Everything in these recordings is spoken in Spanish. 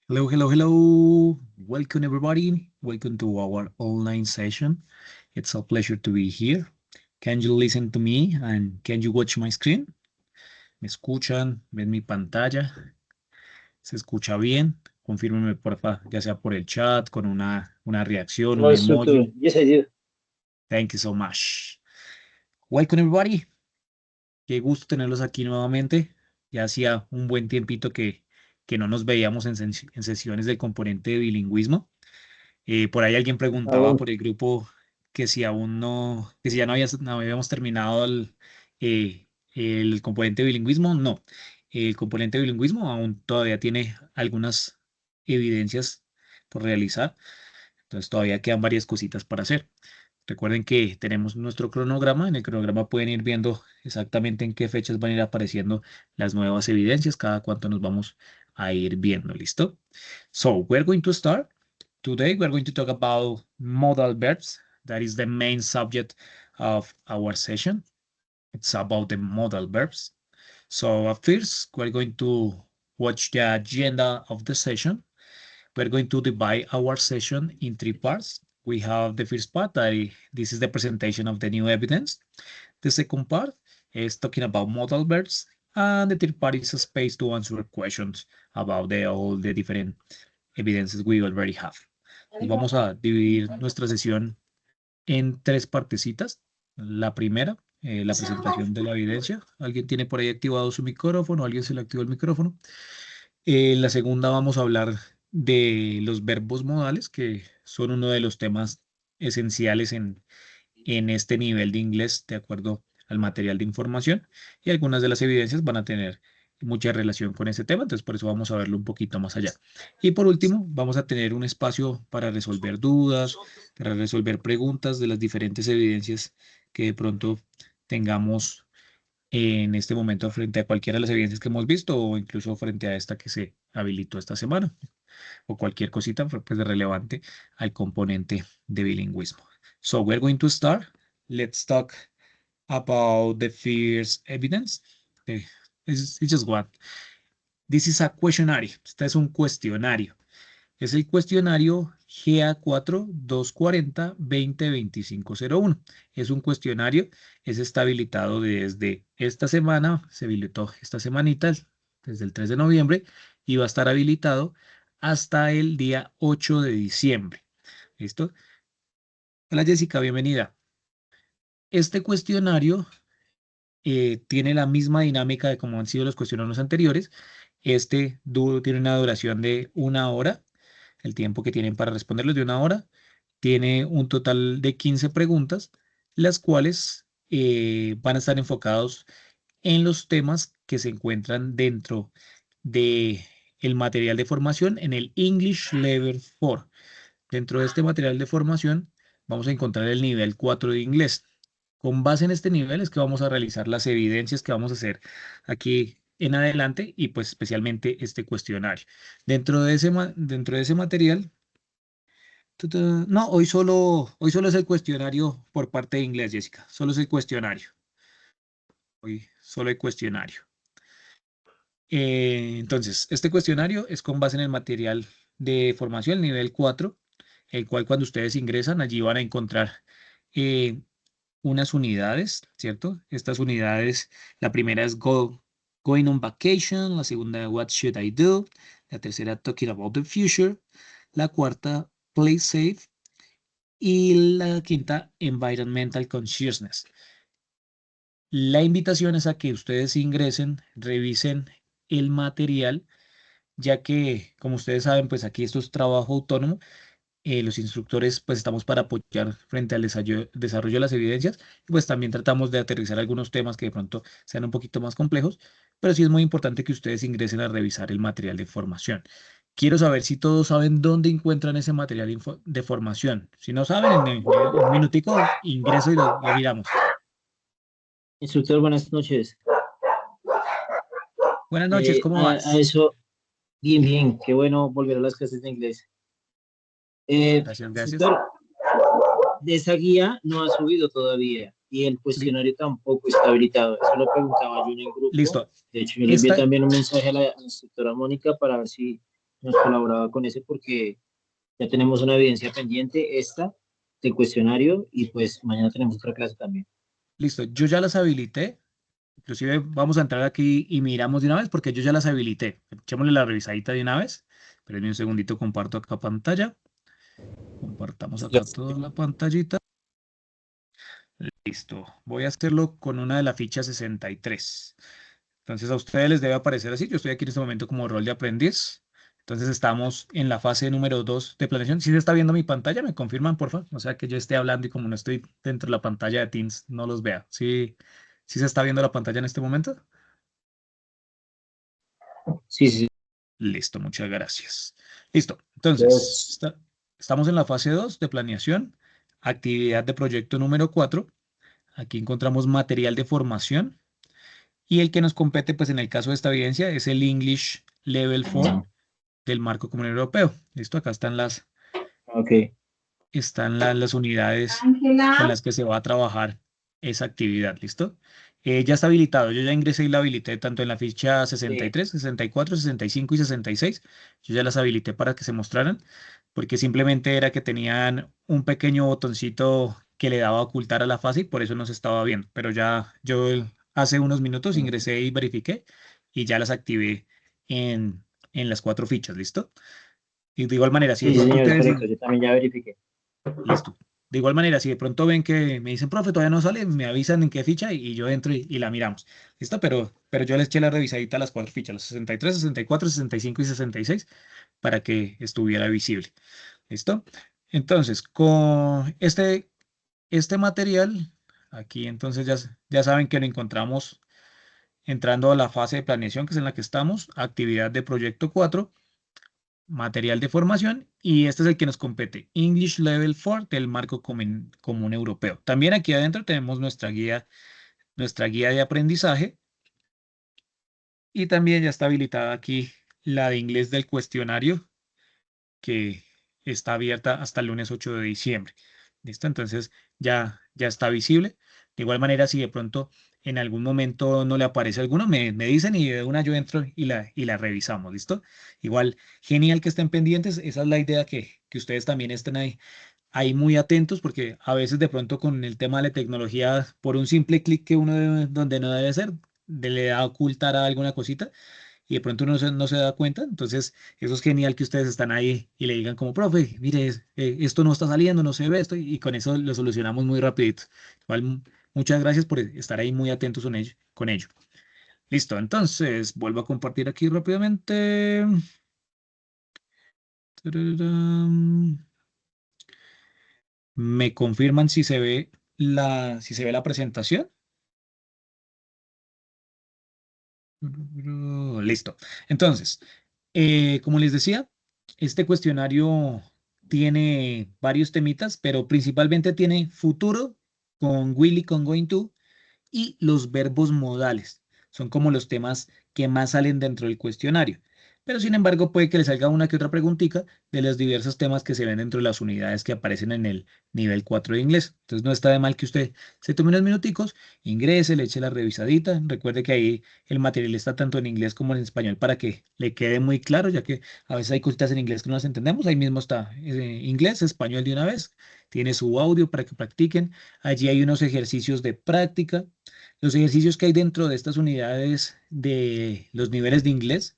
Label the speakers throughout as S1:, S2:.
S1: Hello, hello, hello. Welcome, everybody. Welcome to our online session. It's a pleasure to be here. Can you listen to me and can you watch my screen? ¿Me escuchan? ¿Ven mi pantalla? ¿Se escucha bien? Confírmenme, porfa, ya sea por el chat, con una reacción,
S2: Hello,
S1: un
S2: instructor.
S1: emoji.
S2: Yes, I do.
S1: Thank you so much. Welcome, everybody. Qué gusto tenerlos aquí nuevamente. Ya hacía un buen tiempito que no nos veíamos en sesiones del componente de bilingüismo. Por ahí alguien preguntaba
S2: Aún.
S1: por el grupo que si aún no, que si ya no habíamos terminado el componente de bilingüismo. No, el componente de bilingüismo aún todavía tiene algunas evidencias por realizar, entonces todavía quedan varias cositas para hacer. Recuerden que tenemos nuestro cronograma. En el cronograma pueden ir viendo exactamente en qué fechas van a ir apareciendo las nuevas evidencias, cada cuánto nos vamos a ir viendo. ¿Listo? So, we're going to start. Today, we're going to talk about modal verbs. That is the main subject of our session. It's about the modal verbs. So, at first, we're going to watch the agenda of the session. We're going to divide our session in three parts. We have the first part, this is the presentation of the new evidence. The second part is talking about modal verbs. And the third part is a space to answer questions about all the different evidences we already have. Pues vamos a dividir nuestra sesión en tres partecitas. La primera, la presentación de la evidencia. ¿Alguien tiene por ahí activado su micrófono? ¿Alguien se le activó el micrófono? La segunda vamos a hablar de los verbos modales, que son uno de los temas esenciales en este nivel de inglés, de acuerdo al material de información, y algunas de las evidencias van a tener mucha relación con ese tema, entonces por eso vamos a verlo un poquito más allá. Y por último, vamos a tener un espacio para resolver dudas, para resolver preguntas de las diferentes evidencias que de pronto tengamos en este momento frente a cualquiera de las evidencias que hemos visto o incluso frente a esta que se habilitó esta semana o cualquier cosita pues, relevante al componente de bilingüismo. So we're going to start. Let's talk about the first evidence. It's just one. This is a questionnaire. Este es un cuestionario. Es el cuestionario GA4-240-202501. Es un cuestionario, está habilitado desde esta semana, se habilitó esta semanita, desde el 3 de noviembre, y va a estar habilitado hasta el día 8 de diciembre. ¿Listo? Hola Jessica, bienvenida. Este cuestionario tiene la misma dinámica de como han sido los cuestionarios anteriores. Tiene una duración de 1 hora, el tiempo que tienen para responderlos de 1 hora. Tiene un total de 15 preguntas, las cuales van a estar enfocados en los temas que se encuentran dentro de el material de formación en el English Level 4. Dentro de este material de formación vamos a encontrar el nivel 4 de inglés. Con base en este nivel es que vamos a realizar las evidencias que vamos a hacer aquí en adelante y pues especialmente este cuestionario. Dentro de ese material, no, hoy solo es el cuestionario por parte de inglés, Jessica. Solo es el cuestionario. Hoy solo el cuestionario. Entonces, este cuestionario es con base en el material de formación nivel 4, el cual cuando ustedes ingresan allí van a encontrar eh, unas unidades, ¿cierto? Estas unidades, la primera es Going on Vacation, la segunda What Should I Do, la tercera Talking About the Future, la cuarta Play Safe y la quinta Environmental Consciousness. La invitación es a que ustedes ingresen, revisen el material, ya que, como ustedes saben, pues aquí esto es trabajo autónomo. Los instructores, pues estamos para apoyar frente al desarrollo de las evidencias, y pues también tratamos de aterrizar algunos temas que de pronto sean un poquito más complejos, pero sí es muy importante que ustedes ingresen a revisar el material de formación. Quiero saber si todos saben dónde encuentran ese material de formación. Si no saben, en un minutico ingreso y lo miramos.
S2: Instructor, buenas noches.
S1: Buenas noches, ¿cómo
S2: A
S1: vas?
S2: eso, bien, bien. Qué bueno volver a las clases de inglés.
S1: Gracias, gracias.
S2: Instructor, de esa guía no ha subido todavía y el
S1: Li-
S2: cuestionario tampoco está habilitado. Eso lo preguntaba yo en el grupo.
S1: Listo.
S2: De hecho, yo le envié
S1: Esta,
S2: también un mensaje a la instructora Mónica para ver si nos colaboraba con ese porque ya tenemos una evidencia pendiente, esta, del cuestionario, y pues mañana tenemos otra clase también.
S1: Listo, yo ya las habilité. Inclusive vamos a entrar aquí y miramos de una vez porque yo ya las habilité. Echémosle la revisadita de una vez. Espérenme un segundito, comparto acá pantalla. Compartamos acá toda la pantallita. Listo. Voy a hacerlo con una de la ficha 63. Entonces a ustedes les debe aparecer así. Yo estoy aquí en este momento como rol de aprendiz. Entonces estamos en la fase número 2 de planeación. Si se está viendo mi pantalla, me confirman, por favor. O sea que yo esté hablando y como no estoy dentro de la pantalla de Teams, no los vea. ¿Sí, sí se está viendo la pantalla en este momento?
S2: Sí, sí,
S1: Listo, muchas gracias. Listo. Entonces,
S2: entonces,
S1: estamos en la fase 2 de planeación. Actividad de proyecto número 4. Aquí encontramos material de formación. Y el que nos compete, pues en el caso de esta evidencia, es el English Level 4 del marco común europeo. Listo, acá
S2: ok.
S1: están las unidades con las que se va a trabajar esa actividad. ¿Listo? Ya está habilitado. Yo ya ingresé y la habilité tanto en la ficha
S2: Sí,
S1: 63, 64, 65 y 66. Yo ya las habilité para que se mostraran, porque simplemente era que tenían un pequeño botoncito que le daba a ocultar a la fase y por eso no se estaba viendo. Pero ya yo hace unos minutos ingresé y verifiqué y ya las activé en las cuatro fichas. ¿Listo? Y de igual manera, si de
S2: sí, sí,
S1: pronto
S2: señor, es
S1: ustedes
S2: correcto, yo también ya verifiqué.
S1: listo. De igual manera, si de pronto ven que me dicen, profe, todavía no sale, me avisan en qué ficha y yo entro y la miramos. ¿Listo? Pero yo les eché la revisadita a las cuatro fichas, las 63, 64, 65 y 66, para que estuviera visible. ¿Listo? Entonces, con este material, aquí entonces ya saben que lo encontramos entrando a la fase de planeación, que es en la que estamos, actividad de proyecto 4 material de formación y este es el que nos compete, English Level 4 del marco común europeo. También aquí adentro tenemos nuestra guía de aprendizaje y también ya está habilitada aquí la de inglés del cuestionario que está abierta hasta el lunes 8 de diciembre. ¿Listo? Entonces ya está visible. De igual manera, si de pronto en algún momento no le aparece alguno, me dicen y de una yo entro y la revisamos. ¿Listo? Igual, genial que estén pendientes. Esa es la idea que ustedes también estén ahí muy atentos porque a veces de pronto con el tema de la tecnología, por un simple clic que uno donde no debe ser, le da a ocultar a alguna cosita y de pronto uno no se da cuenta. Entonces, eso es genial que ustedes están ahí y le digan como, profe, mire, esto no está saliendo, no se ve esto, y con eso lo solucionamos muy rapidito. Igual, muchas gracias por estar ahí muy atentos con ello. Listo, entonces, vuelvo a compartir aquí rápidamente. Tararán. ¿Me confirman si se ve la presentación? Listo. Entonces, como les decía, este cuestionario tiene varios temitas, pero principalmente tiene futuro con will y con going to y los verbos modales. Son como los temas que más salen dentro del cuestionario. Pero sin embargo, puede que le salga una que otra preguntita de los diversos temas que se ven dentro de las unidades que aparecen en el nivel 4 de inglés. Entonces no está de mal que usted se tome unos minuticos, ingrese, le eche la revisadita. Recuerde que ahí el material está tanto en inglés como en español para que le quede muy claro, ya que a veces hay cositas en inglés que no las entendemos. Ahí mismo está inglés, español de una vez. Tiene su audio para que practiquen. Allí hay unos ejercicios de práctica. Los ejercicios que hay dentro de estas unidades de los niveles de inglés,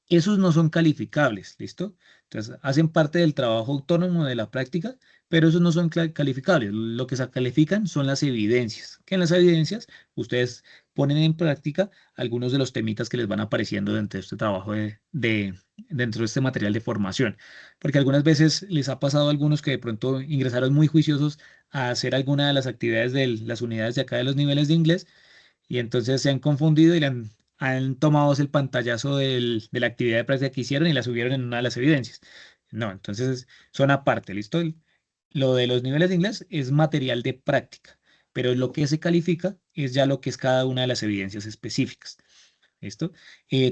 S1: esos no son calificables, ¿listo? Entonces, hacen parte del trabajo autónomo de la práctica, pero esos no son calificables. Lo que se califican son las evidencias, que en las evidencias ustedes ponen en práctica algunos de los temitas que les van apareciendo dentro de este trabajo dentro de este material de formación. Porque algunas veces les ha pasado a algunos que de pronto ingresaron muy juiciosos a hacer alguna de las actividades de las unidades de acá de los niveles de inglés y entonces se han confundido y han tomado el pantallazo de la actividad de práctica que hicieron y la subieron en una de las evidencias. No, entonces son aparte, ¿listo? Lo de los niveles de inglés es material de práctica, pero lo que se califica es ya lo que es cada una de las evidencias específicas. ¿Listo?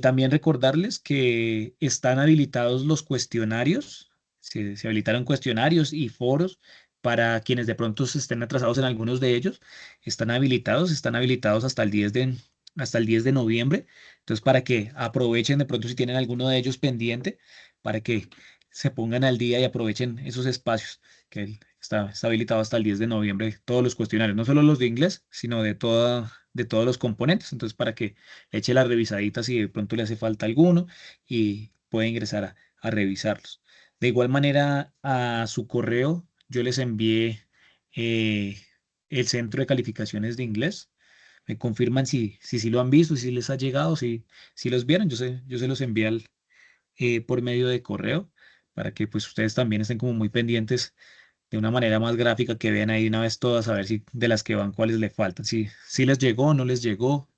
S1: También recordarles que están habilitados los cuestionarios, se habilitaron cuestionarios y foros para quienes de pronto se estén atrasados en algunos de ellos. Están habilitados hasta el 10 de noviembre. Entonces, para que aprovechen de pronto si tienen alguno de ellos pendiente, para que se pongan al día y aprovechen esos espacios que está habilitado hasta el 10 de noviembre, todos los cuestionarios, no solo los de inglés, sino de todos los componentes. Entonces, para que eche la revisadita si de pronto le hace falta alguno y puede ingresar a revisarlos. De igual manera, a su correo yo les envié eh, el centro de calificaciones de inglés. Me confirman si lo han visto, si les ha llegado, si los vieron. Yo se los envié por medio de correo para que pues ustedes también estén como muy pendientes de una manera más gráfica, que vean ahí una vez todas, a ver si de las que van, cuáles le faltan. Si les llegó o no les llegó,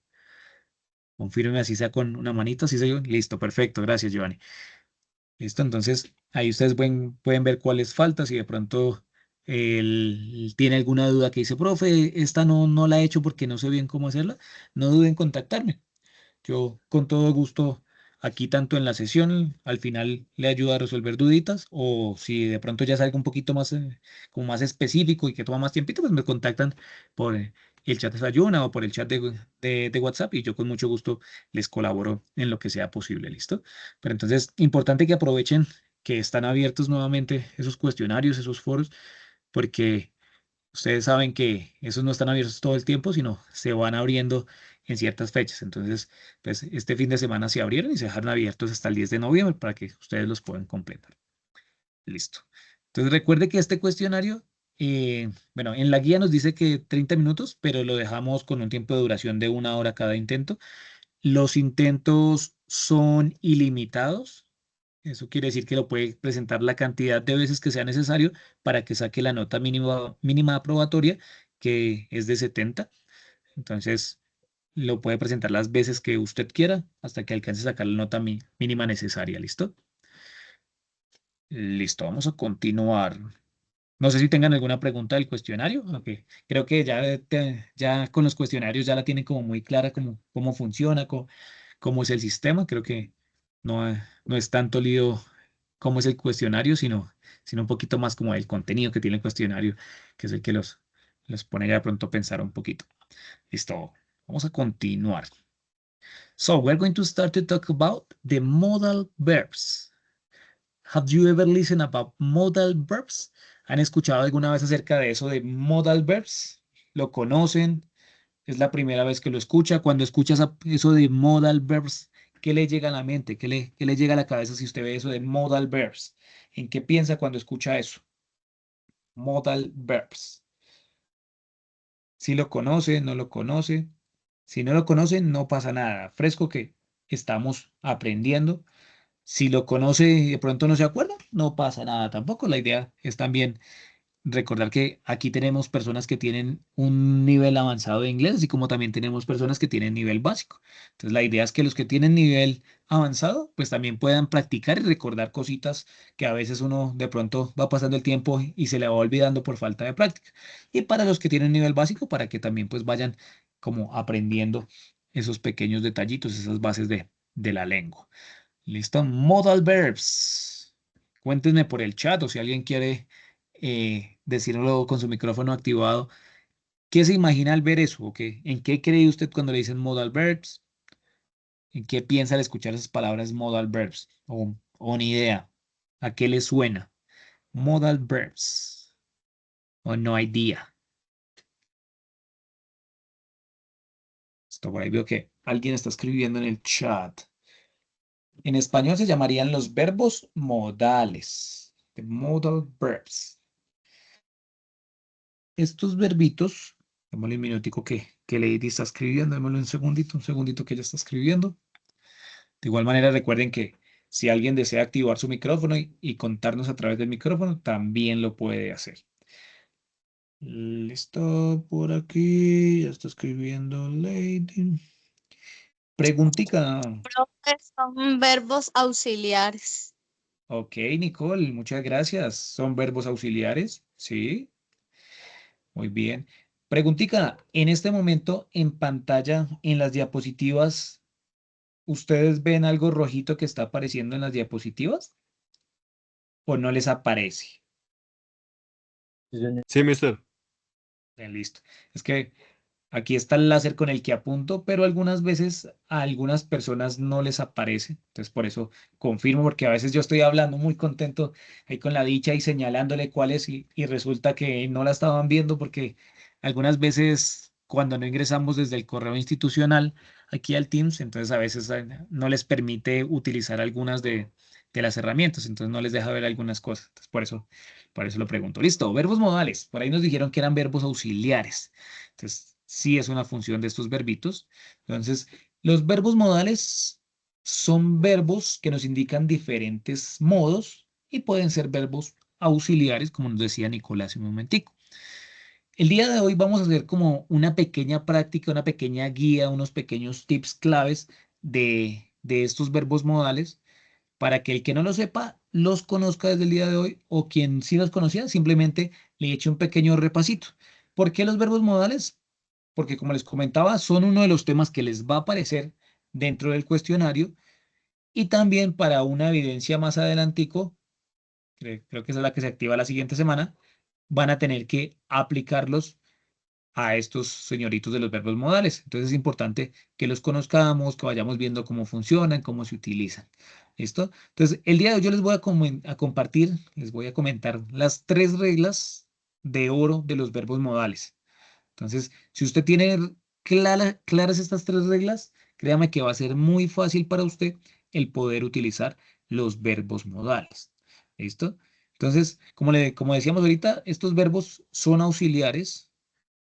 S1: confirmen así sea con una manita, si se llegó. Listo, perfecto, gracias, Giovanni. Listo, entonces ahí ustedes pueden ver cuáles faltan, si de pronto él tiene alguna duda que dice, profe, esta no la he hecho porque no sé bien cómo hacerla, no duden en contactarme. Yo con todo gusto aquí tanto en la sesión al final le ayudo a resolver duditas, o si de pronto ya es algo un poquito más como más específico y que toma más tiempito, pues me contactan por el chat de Ayuna o por el chat de WhatsApp, y yo con mucho gusto les colaboro en lo que sea posible, ¿listo? Pero entonces, importante que aprovechen que están abiertos nuevamente esos cuestionarios, esos foros, porque ustedes saben que esos no están abiertos todo el tiempo, sino se van abriendo en ciertas fechas. Entonces, pues este fin de semana se abrieron y se dejaron abiertos hasta el 10 de noviembre para que ustedes los puedan completar. Listo. Entonces, recuerde que este cuestionario, bueno, en la guía nos dice que 30 minutos, pero lo dejamos con un tiempo de duración de 1 hora cada intento. Los intentos son ilimitados. Eso quiere decir que lo puede presentar la cantidad de veces que sea necesario para que saque la nota mínima aprobatoria, que es de 70. Entonces, lo puede presentar las veces que usted quiera hasta que alcance a sacar la nota mínima necesaria. ¿Listo? Listo, vamos a continuar. No sé si tengan alguna pregunta del cuestionario. Ok, creo que ya con los cuestionarios ya la tienen como muy clara cómo funciona, cómo es el sistema. Creo que no es tanto lío cómo es el cuestionario, sino un poquito más como el contenido que tiene el cuestionario, que es el que los pone ya de pronto a pensar un poquito. Listo, vamos a continuar. So, we're going to start to talk about the modal verbs. Have you ever listened about modal verbs? ¿Han escuchado alguna vez acerca de eso de modal verbs? ¿Lo conocen? ¿Es la primera vez que lo escucha? Cuando escuchas eso de modal verbs, ¿qué le llega a la mente? ¿Qué le llega a la cabeza si usted ve eso de modal verbs? ¿En qué piensa cuando escucha eso? Modal verbs. Si lo conoce, no lo conoce. Si no lo conoce, no pasa nada. Fresco que estamos aprendiendo. Si lo conoce y de pronto no se acuerda, no pasa nada tampoco. La idea es también recordar que aquí tenemos personas que tienen un nivel avanzado de inglés, así como también tenemos personas que tienen nivel básico. Entonces, la idea es que los que tienen nivel avanzado, pues también puedan practicar y recordar cositas que a veces uno de pronto va pasando el tiempo y se le va olvidando por falta de práctica. Y para los que tienen nivel básico, para que también pues vayan como aprendiendo esos pequeños detallitos, esas bases de la lengua. ¿Listo? Modal verbs. Cuéntenme por el chat, o si alguien quiere decirlo con su micrófono activado. ¿Qué se imagina al ver eso? ¿O qué? ¿En qué cree usted cuando le dicen modal verbs? ¿En qué piensa al escuchar esas palabras modal verbs? O ni idea. ¿A qué le suena? Modal verbs. O no idea. Esto por ahí veo que alguien está escribiendo en el chat. En español se llamarían los verbos modales. The modal verbs. Estos verbitos, démosle un minutico que Lady está escribiendo, démosle un segundito que ella está escribiendo. De igual manera, recuerden que si alguien desea activar su micrófono y contarnos a través del micrófono, también lo puede hacer. Listo, por aquí, ya está escribiendo Lady. Preguntica.
S3: Profe, son verbos auxiliares.
S1: Ok, Nicole, muchas gracias. ¿Son verbos auxiliares? Sí, muy bien. Preguntica, en este momento en pantalla, en las diapositivas, ¿ustedes ven algo rojito que está apareciendo en las diapositivas o no les aparece?
S2: Sí, señor.
S4: Sí, mister.
S1: Listo. Es que Aquí está el láser con el que apunto, pero algunas veces a algunas personas no les aparece. Entonces, por eso confirmo, porque a veces yo estoy hablando muy contento ahí con la dicha y señalándole cuál es y resulta que no la estaban viendo porque algunas veces cuando no ingresamos desde el correo institucional aquí al Teams, entonces a veces no les permite utilizar algunas de las herramientas, entonces no les deja ver algunas cosas. Entonces, por eso lo pregunto. Listo, verbos modales. Por ahí nos dijeron que eran verbos auxiliares. Entonces, sí es una función de estos verbitos. Entonces, los verbos modales son verbos que nos indican diferentes modos y pueden ser verbos auxiliares, como nos decía Nicolás hace un momentico. El día de hoy vamos a hacer como una pequeña práctica, una pequeña guía, unos pequeños tips claves de estos verbos modales para que el que no lo sepa los conozca desde el día de hoy o quien sí los conocía simplemente le eche un pequeño repasito. ¿Por qué los verbos modales? Porque como les comentaba, son uno de los temas que les va a aparecer dentro del cuestionario y también para una evidencia más adelantico, creo que esa es la que se activa la siguiente semana, van a tener que aplicarlos a estos señoritos de los verbos modales. Entonces es importante que los conozcamos, que vayamos viendo cómo funcionan, cómo se utilizan. ¿Listo? Entonces, el día de hoy yo les voy a compartir, les voy a comentar las 3 reglas de oro de los verbos modales. Entonces, si usted tiene claras estas 3 reglas, créame que va a ser muy fácil para usted el poder utilizar los verbos modales. ¿Listo? Entonces, como decíamos ahorita, estos verbos son auxiliares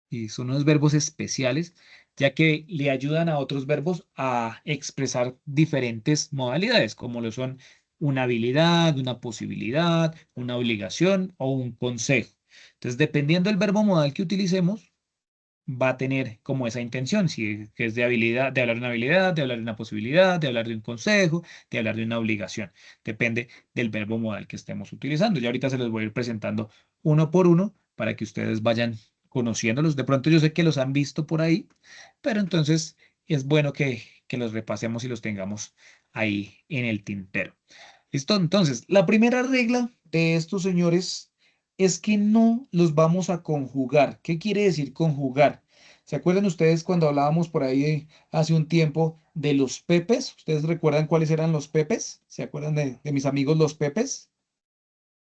S1: y son unos verbos especiales, ya que le ayudan a otros verbos a expresar diferentes modalidades, como lo son una habilidad, una posibilidad, una obligación o un consejo. Entonces, dependiendo del verbo modal que utilicemos, va a tener como esa intención, si es de habilidad, de hablar de una habilidad, de hablar de una posibilidad, de hablar de un consejo, de hablar de una obligación. Depende del verbo modal que estemos utilizando. Ya ahorita se los voy a ir presentando uno por uno para que ustedes vayan conociéndolos. De pronto yo sé que los han visto por ahí, pero entonces es bueno que los repasemos y los tengamos ahí en el tintero. ¿Listo? Entonces, la primera regla de estos señores es que no los vamos a conjugar. ¿Qué quiere decir conjugar? ¿Se acuerdan ustedes cuando hablábamos por ahí hace un tiempo de los pepes? ¿Ustedes recuerdan cuáles eran los pepes? ¿Se acuerdan de mis amigos los pepes?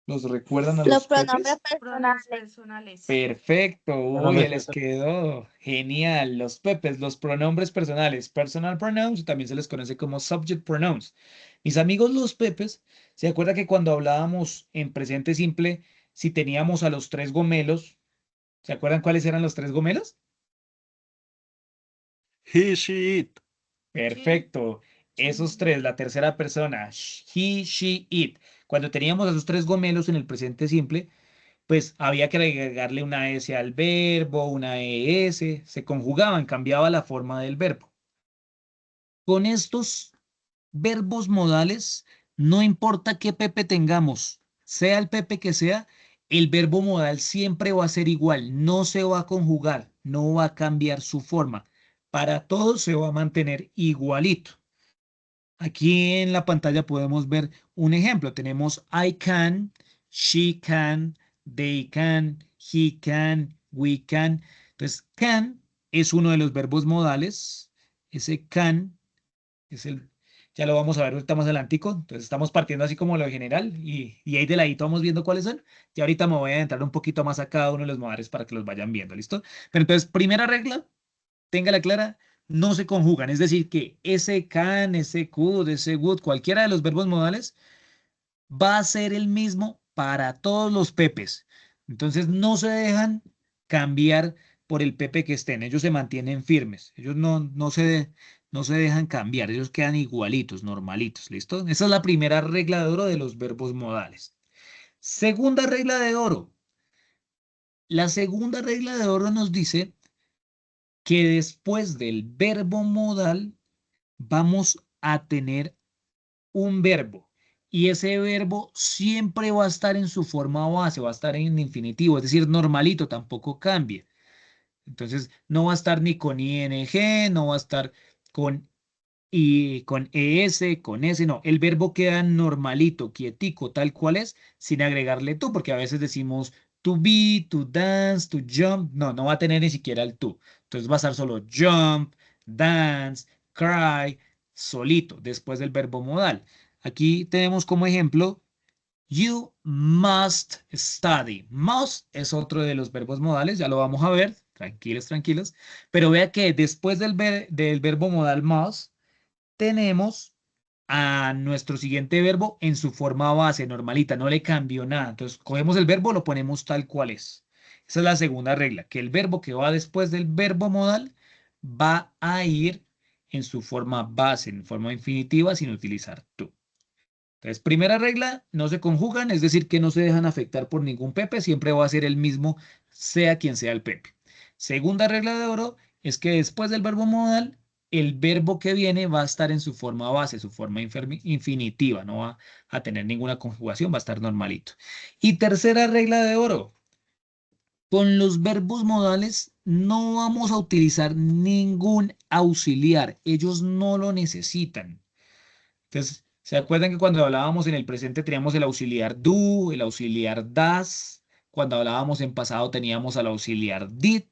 S1: ¿Los recuerdan a
S3: Los
S1: los
S3: pronombres
S1: pepes?
S4: Pronombres
S3: personales.
S4: personales.
S1: Perfecto, uy,
S2: Pronombres
S1: ya les
S2: personales.
S1: quedó genial. Los pepes, los pronombres personales, personal pronouns, también se les conoce como subject pronouns. Mis amigos los pepes, ¿se acuerda que cuando hablábamos en presente simple, si teníamos a los 3 gomelos, ¿se acuerdan cuáles eran los 3 gomelos?
S5: He, she, it.
S4: Sí.
S1: Perfecto. Esos 3, la tercera persona, he, she, it. Cuando teníamos a esos 3 gomelos en el presente simple, pues había que agregarle una S al verbo, una ES, se conjugaban, cambiaba la forma del verbo. Con estos verbos modales, no importa qué Pepe tengamos, sea el Pepe que sea, el verbo modal siempre va a ser igual, no se va a conjugar, no va a cambiar su forma. Para todos se va a mantener igualito. Aquí en la pantalla podemos ver un ejemplo. Tenemos I can, she can, they can, he can, we can. Entonces, can es uno de los verbos modales. Ese can es ya lo vamos a ver ahorita más adelantico. Entonces, estamos partiendo así como lo general y ahí de ladito vamos viendo cuáles son. Y ahorita me voy a entrar un poquito más a cada uno de los modales para que los vayan viendo, ¿listo? Pero entonces, primera regla, téngala clara, no se conjugan. Es decir, que ese can, ese could, ese would, cualquiera de los verbos modales va a ser el mismo para todos los pepes. Entonces no se dejan cambiar por el pepe que estén. Ellos se mantienen firmes. Ellos no se dejan cambiar. Ellos quedan igualitos, normalitos. ¿Listo? Esa es la primera regla de oro de los verbos modales. Segunda regla de oro. La segunda regla de oro nos dice que después del verbo modal vamos a tener un verbo y ese verbo siempre va a estar en su forma base, va a estar en infinitivo, es decir, normalito, tampoco cambia. Entonces, no va a estar ni con ing, no va a estar con con es, con s, no. El verbo queda normalito, quietico, tal cual es, sin agregarle tú, porque a veces decimos to be, to dance, to jump. No, no va a tener ni siquiera el to. Entonces va a estar solo jump, dance, cry, solito, después del verbo modal. Aquí tenemos como ejemplo, you must study. Must es otro de los verbos modales, ya lo vamos a ver, tranquilos, tranquilos. Pero vea que después del verbo modal must, tenemos a nuestro siguiente verbo en su forma base, normalita, no le cambió nada. Entonces, cogemos el verbo, lo ponemos tal cual es. Esa es la segunda regla, que el verbo que va después del verbo modal va a ir en su forma base, en forma infinitiva, sin utilizar to. Entonces, primera regla, no se conjugan, es decir, que no se dejan afectar por ningún Pepe, siempre va a ser el mismo, sea quien sea el Pepe. Segunda regla de oro es que después del verbo modal, el verbo que viene va a estar en su forma base, su forma infinitiva, no va a tener ninguna conjugación, va a estar normalito. Y tercera regla de oro, con los verbos modales no vamos a utilizar ningún auxiliar, ellos no lo necesitan. Entonces, ¿se acuerdan que cuando hablábamos en el presente teníamos el auxiliar do, el auxiliar das? Cuando hablábamos en pasado teníamos al auxiliar did.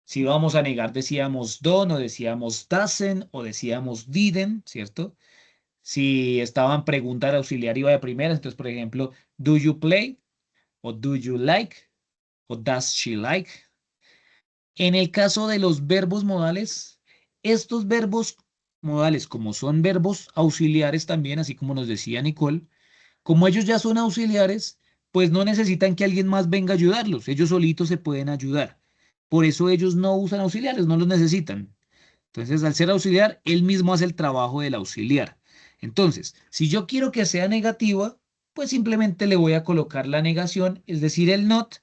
S1: Si íbamos a negar decíamos don't o decíamos doesn't o decíamos didn't, ¿cierto? Si estaban preguntar auxiliar iba de primera, entonces por ejemplo, do you play? O do you like? O does she like? En el caso de los verbos modales, estos verbos modales, como son verbos auxiliares también, así como nos decía Nicole, como ellos ya son auxiliares, pues no necesitan que alguien más venga a ayudarlos. Ellos solitos se pueden ayudar. Por eso ellos no usan auxiliares, no los necesitan. Entonces, al ser auxiliar, él mismo hace el trabajo del auxiliar. Entonces, si yo quiero que sea negativa, pues simplemente le voy a colocar la negación, es decir, el not,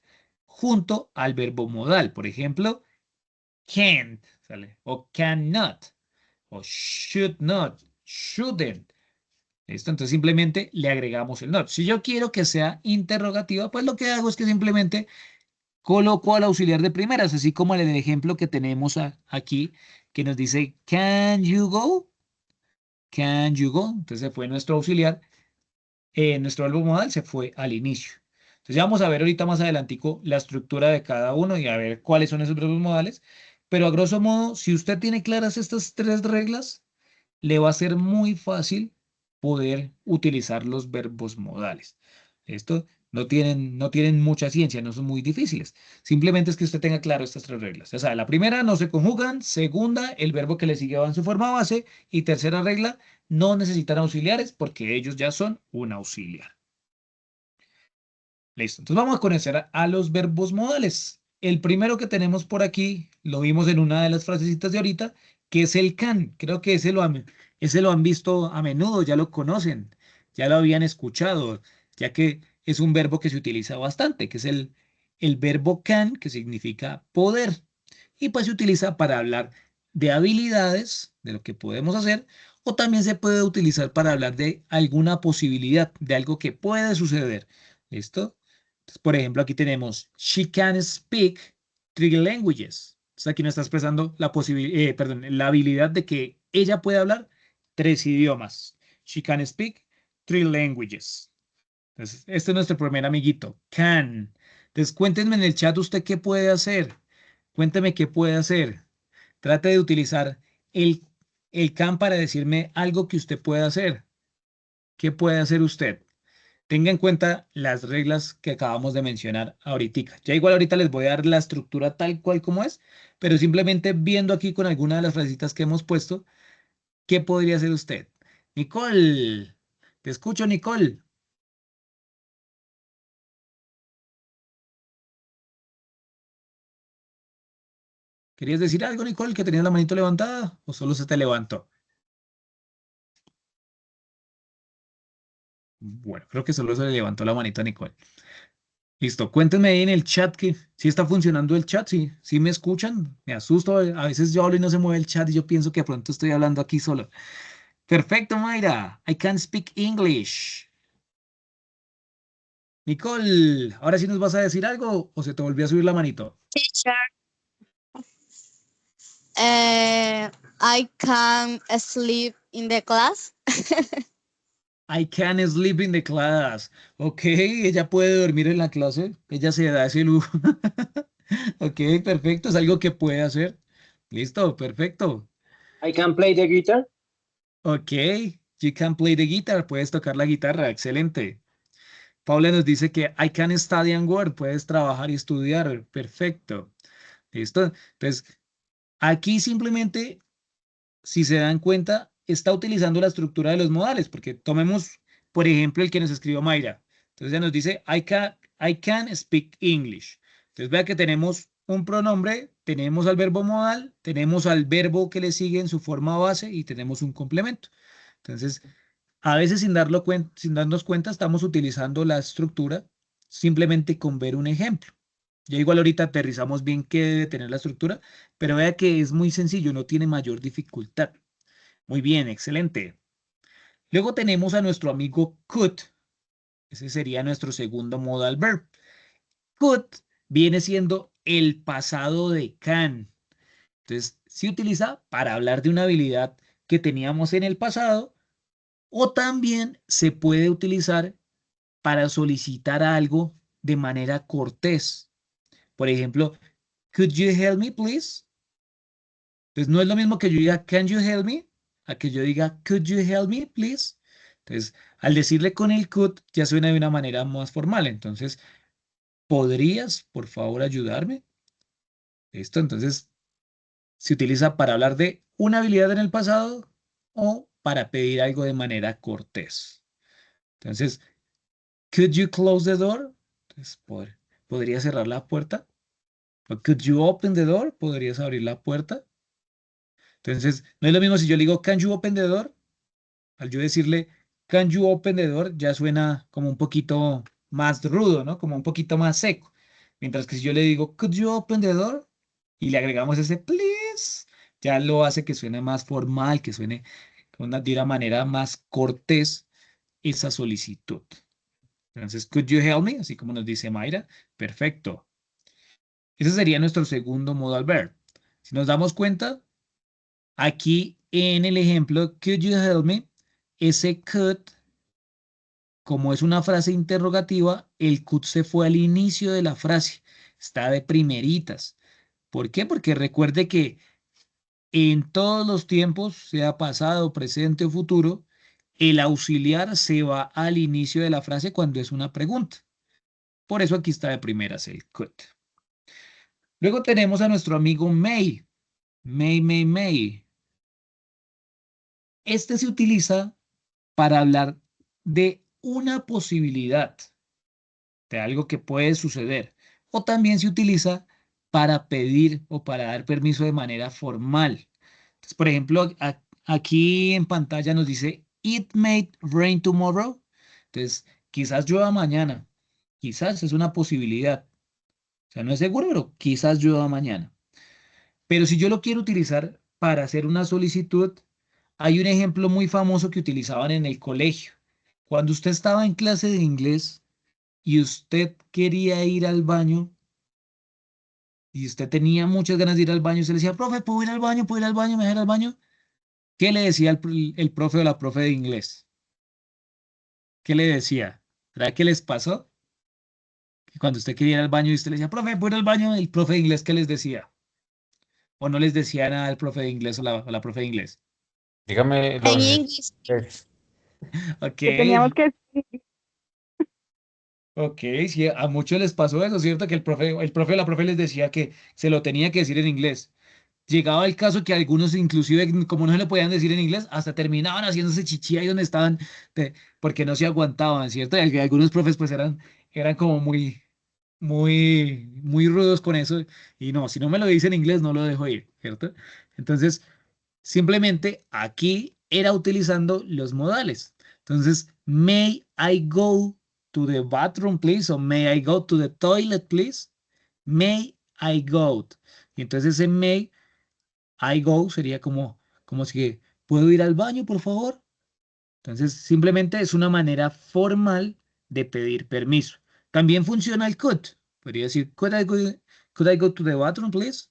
S1: junto al verbo modal. Por ejemplo, can't, ¿sale? O cannot, o should not, shouldn't. ¿Listo? Entonces simplemente le agregamos el not. Si yo quiero que sea interrogativa, pues lo que hago es que simplemente coloco al auxiliar de primeras, así como en el ejemplo que tenemos aquí, que nos dice, can you go? Can you go? Entonces se fue nuestro auxiliar, nuestro verbo modal se fue al inicio. Entonces ya vamos a ver ahorita más adelantico la estructura de cada uno y a ver cuáles son esos verbos modales. Pero a grosso modo, si usted tiene claras estas tres reglas, le va a ser muy fácil poder utilizar los verbos modales. Esto no tienen mucha ciencia, no son muy difíciles. Simplemente es que usted tenga claro estas tres reglas. O sea, la primera, no se conjugan. Segunda, el verbo que le sigue va en su forma base. Y tercera regla, no necesitan auxiliares porque ellos ya son un auxiliar. Listo. Entonces vamos a conocer a los verbos modales. El primero que tenemos por aquí, lo vimos en una de las frasecitas de ahorita, que es el can. Creo que ese lo han visto a menudo, ya lo conocen, ya lo habían escuchado, ya que es un verbo que se utiliza bastante, que es el verbo can, que significa poder. Y pues se utiliza para hablar de habilidades, de lo que podemos hacer, o también se puede utilizar para hablar de alguna posibilidad, de algo que puede suceder. ¿Listo? Entonces, por ejemplo, aquí tenemos, she can speak 3 languages. Entonces, aquí nos está expresando la habilidad de que ella puede hablar 3 idiomas. She can speak 3 languages. Entonces, este es nuestro primer amiguito, can. Entonces, cuéntenme en el chat usted qué puede hacer. Cuénteme qué puede hacer. Trate de utilizar el can para decirme algo que usted puede hacer. ¿Qué puede hacer usted? Tenga en cuenta las reglas que acabamos de mencionar ahorita. Ya igual ahorita les voy a dar la estructura tal cual como es, pero simplemente viendo aquí con alguna de las frasecitas que hemos puesto, ¿qué podría hacer usted? Nicole, te escucho, Nicole. ¿Querías decir algo, Nicole, que tenías la manito levantada o solo se te levantó? Bueno, creo que solo se le levantó la manito a Nicole. Listo, cuéntenme ahí en el chat que si está funcionando el chat, si me escuchan, me asusto, a veces yo hablo y no se mueve el chat y yo pienso que de pronto estoy hablando aquí solo. Perfecto, Mayra, I can speak English. Nicole, ¿ahora sí nos vas a decir algo o se te volvió a subir la manito?
S3: Teacher, I can sleep in the class.
S1: I can sleep in the class. Ok, ella puede dormir en la clase. Ella se da ese lujo. Ok, perfecto. Es algo que puede hacer. Listo, perfecto.
S2: I can play the guitar.
S1: Ok, you can play the guitar. Puedes tocar la guitarra. Excelente. Paula nos dice que I can study and work. Puedes trabajar y estudiar. Perfecto. Listo. Entonces, aquí simplemente, si se dan cuenta, está utilizando la estructura de los modales, porque tomemos, por ejemplo, el que nos escribió Mayra. Entonces ella nos dice, I can speak English. Entonces vea que tenemos un pronombre, tenemos al verbo modal, tenemos al verbo que le sigue en su forma base y tenemos un complemento. Entonces, a veces sin darnos cuenta, estamos utilizando la estructura simplemente con ver un ejemplo. Ya igual ahorita aterrizamos bien qué debe tener la estructura, pero vea que es muy sencillo, no tiene mayor dificultad. Muy bien, excelente. Luego tenemos a nuestro amigo could. Ese sería nuestro segundo modal verb. Could viene siendo el pasado de can. Entonces, se utiliza para hablar de una habilidad que teníamos en el pasado o también se puede utilizar para solicitar algo de manera cortés. Por ejemplo, could you help me, please? Entonces, no es lo mismo que yo diga, can you help me? A que yo diga, could you help me, please? Entonces, al decirle con el could, ya suena de una manera más formal. Entonces, ¿podrías, por favor, ayudarme? Esto, entonces, se utiliza para hablar de una habilidad en el pasado o para pedir algo de manera cortés. Entonces, could you close the door? Entonces, ¿podría cerrar la puerta? O could you open the door? ¿Podrías abrir la puerta? Entonces, no es lo mismo si yo le digo, can you open the door? Al yo decirle, can you open the door, ya suena como un poquito más rudo, ¿no? Como un poquito más seco. Mientras que si yo le digo, could you open the door? Y le agregamos ese please, ya lo hace que suene más formal, que suene de una manera más cortés esa solicitud. Entonces, could you help me? Así como nos dice Mayra. Perfecto. Ese sería nuestro segundo modal verb. Si nos damos cuenta, aquí en el ejemplo, could you help me? Ese could, como es una frase interrogativa, el could se fue al inicio de la frase. Está de primeritas. ¿Por qué? Porque recuerde que en todos los tiempos, sea pasado, presente o futuro, el auxiliar se va al inicio de la frase cuando es una pregunta. Por eso aquí está de primeras el could. Luego tenemos a nuestro amigo may. May. Este se utiliza para hablar de una posibilidad, de algo que puede suceder. O también se utiliza para pedir o para dar permiso de manera formal. Entonces, por ejemplo, aquí en pantalla nos dice, it may rain tomorrow. Entonces, quizás llueva mañana. Quizás es una posibilidad. O sea, no es seguro, pero quizás llueva mañana. Pero si yo lo quiero utilizar para hacer una solicitud, hay un ejemplo muy famoso que utilizaban en el colegio. Cuando usted estaba en clase de inglés y usted quería ir al baño y usted tenía muchas ganas de ir al baño, usted le decía, profe, ¿puedo ir al baño? ¿Puedo ir al baño? ¿Me deja ir al baño? ¿Qué le decía el profe o la profe de inglés? ¿Qué le decía? ¿Será que les pasó? Que cuando usted quería ir al baño y usted le decía, profe, ¿puedo ir al baño? El profe de inglés, ¿qué les decía? ¿O no les decía nada el profe de inglés o la profe de inglés?
S4: Dígame
S3: En
S4: los
S3: inglés.
S1: Ok,
S5: Que teníamos que
S1: ok, sí, a muchos les pasó eso, ¿cierto? Que el profe o la profe les decía que se lo tenía que decir en inglés. Llegaba el caso que algunos, inclusive, como no se lo podían decir en inglés, hasta terminaban haciéndose chichi ahí donde estaban, porque no se aguantaban, ¿cierto? Y algunos profes, pues, eran como muy rudos con eso. Y no, si no me lo dice en inglés, no lo dejo ir, ¿cierto? Entonces, simplemente aquí era utilizando los modales. Entonces, may I go to the bathroom, please? O may I go to the toilet, please? May I go. Y entonces ese may I go sería como si, ¿puedo ir al baño, por favor? Entonces, simplemente es una manera formal de pedir permiso. También funciona el could. Podría decir, could I go to the bathroom, please?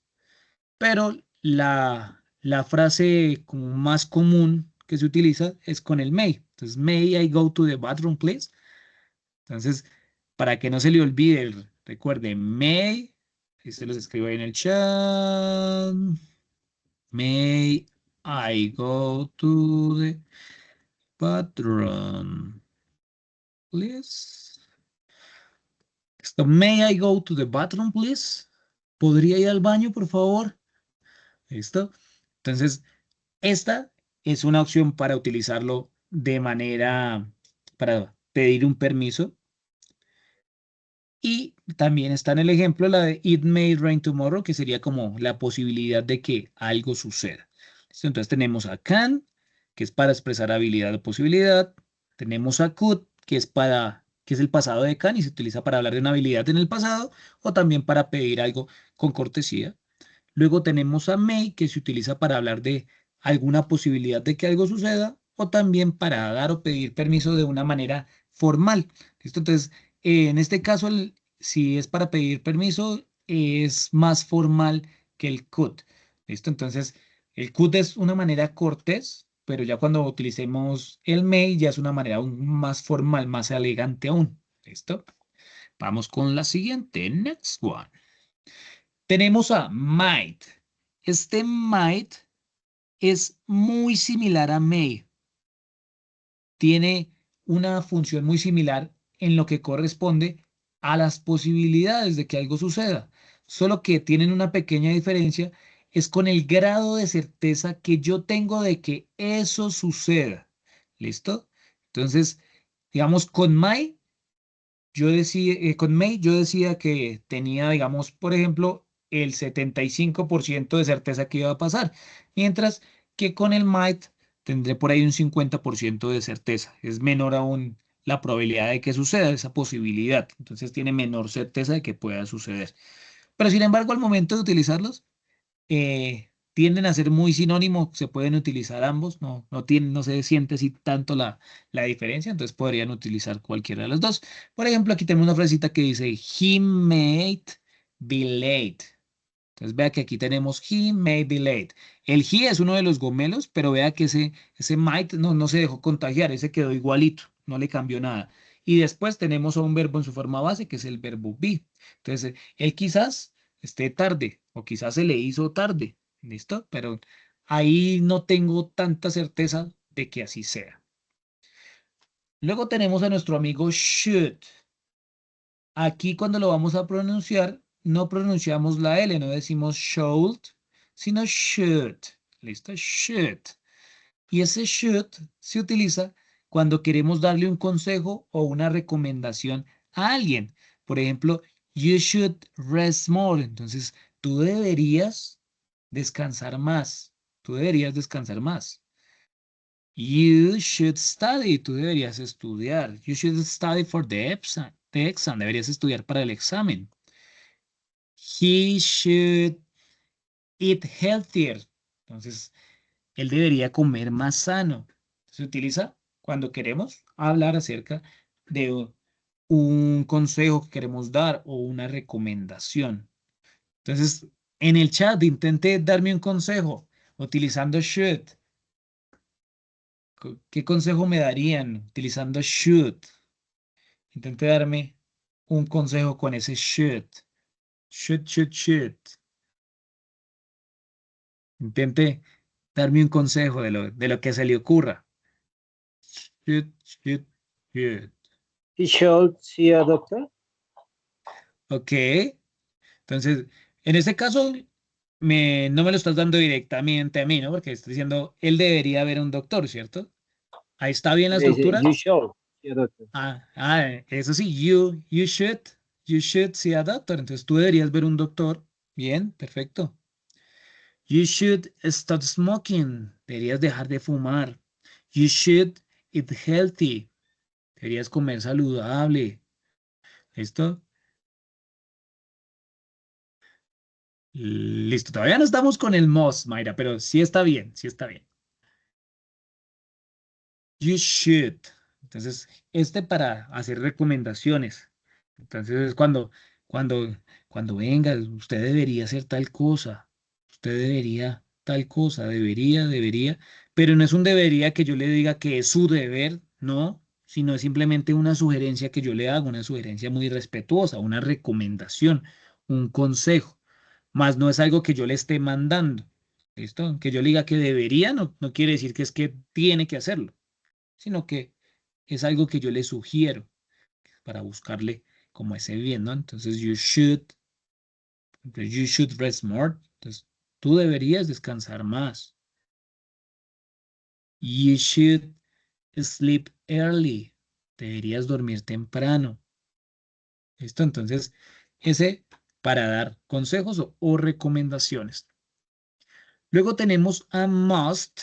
S1: Pero la frase como más común que se utiliza es con el may. Entonces, may I go to the bathroom, please? Entonces, para que no se le olvide, recuerde, may, y se los escribo ahí en el chat. May I go to the bathroom, please? Esto, may I go to the bathroom, please? ¿Podría ir al baño, por favor? ¿Listo? Entonces, esta es una opción para utilizarlo de manera, para pedir un permiso. Y también está en el ejemplo la de It may rain tomorrow, que sería como la posibilidad de que algo suceda. ¿Listo? Entonces tenemos a can, que es para expresar habilidad o posibilidad. Tenemos a could, que es el pasado de can y se utiliza para hablar de una habilidad en el pasado o también para pedir algo con cortesía. Luego tenemos a may, que se utiliza para hablar de alguna posibilidad de que algo suceda o también para dar o pedir permiso de una manera formal. ¿Listo? Entonces, en este caso, si es para pedir permiso, es más formal que el could. ¿Listo? Entonces, el could es una manera cortés, pero ya cuando utilicemos el may ya es una manera aún más formal, más elegante aún. ¿Listo? Vamos con la siguiente. Next one. Tenemos a might. Este might es muy similar a may. Tiene una función muy similar en lo que corresponde a las posibilidades de que algo suceda. Solo que tienen una pequeña diferencia, es con el grado de certeza que yo tengo de que eso suceda. ¿Listo? Entonces, digamos, con May yo decía que tenía, digamos, por ejemplo, el 75% de certeza que iba a pasar, mientras que con el might tendré por ahí un 50% de certeza. Es menor aún la probabilidad de que suceda esa posibilidad. Entonces tiene menor certeza de que pueda suceder. Pero sin embargo, al momento de utilizarlos, tienden a ser muy sinónimos, se pueden utilizar ambos, no se siente así tanto la diferencia, entonces podrían utilizar cualquiera de los dos. Por ejemplo, aquí tenemos una frasecita que dice, he may be late. Entonces vea que aquí tenemos he may be late. El he es uno de los gomelos, pero vea que ese might no se dejó contagiar, ese quedó igualito, no le cambió nada. Y después tenemos a un verbo en su forma base, que es el verbo be. Entonces, él quizás esté tarde o quizás se le hizo tarde, ¿listo? Pero ahí no tengo tanta certeza de que así sea. Luego tenemos a nuestro amigo should. Aquí cuando lo vamos a pronunciar, no pronunciamos la L, no decimos should, sino should. ¿Listo? Should. Y ese should se utiliza cuando queremos darle un consejo o una recomendación a alguien. Por ejemplo, you should rest more. Entonces, tú deberías descansar más. Tú deberías descansar más. You should study. Tú deberías estudiar. You should study for the exam. Deberías estudiar para el examen. He should eat healthier. Entonces, él debería comer más sano. Se utiliza cuando queremos hablar acerca de un consejo que queremos dar o una recomendación. Entonces, en el chat intenté darme un consejo utilizando should. ¿Qué consejo me darían utilizando should? Intenté darme un consejo con ese should. Should, should, should. Intente darme un consejo de lo que se le ocurra. Should, should, should.
S2: He should see a doctor.
S1: Ok. Entonces, en este caso, no me lo estás dando directamente a mí, ¿no? Porque estoy diciendo, él debería ver un doctor, ¿cierto? Ahí está bien la
S2: Dice,
S1: estructura.
S2: you should see a doctor.
S1: Eso sí, you should see a doctor. Entonces, tú deberías ver un doctor. Bien, perfecto. You should stop smoking. Deberías dejar de fumar. You should eat healthy. Deberías comer saludable. ¿Listo? Listo. Todavía no estamos con el must, Mayra, pero sí está bien, sí está bien. You should. Entonces, para hacer recomendaciones. Entonces, es cuando, cuando venga, usted debería hacer tal cosa. Usted debería tal cosa. Debería. Pero no es un debería que yo le diga que es su deber, no, sino es simplemente una sugerencia que yo le hago, una sugerencia muy respetuosa, una recomendación, un consejo, más no es algo que yo le esté mandando. ¿Listo? Que yo le diga que debería no quiere decir que es que tiene que hacerlo, sino que es algo que yo le sugiero para buscarle como ese bien, ¿no? Entonces, you should rest more. Entonces, tú deberías descansar más. You should sleep early. Deberías dormir temprano. ¿Listo? Entonces, ese para dar consejos o recomendaciones. Luego tenemos a must.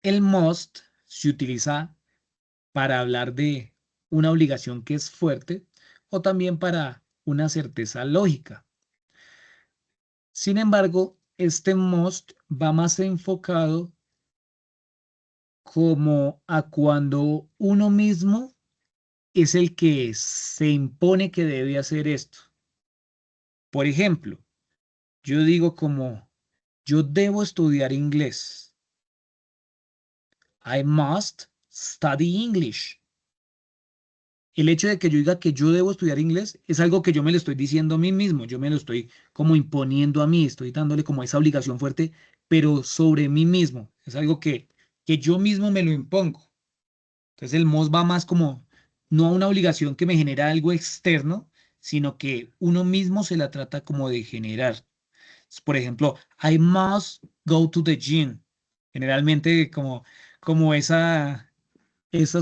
S1: El must se utiliza para hablar de una obligación que es fuerte o también para una certeza lógica. Sin embargo, este must va más enfocado como a cuando uno mismo es el que se impone que debe hacer esto. Por ejemplo, yo digo como, yo debo estudiar inglés. I must study English. El hecho de que yo diga que yo debo estudiar inglés es algo que yo me lo estoy diciendo a mí mismo, yo me lo estoy como imponiendo a mí, estoy dándole como esa obligación fuerte, pero sobre mí mismo. Es algo que yo mismo me lo impongo. Entonces el MOS va más como no a una obligación que me genera algo externo, sino que uno mismo se la trata como de generar. Por ejemplo, I must go to the gym. Generalmente como esas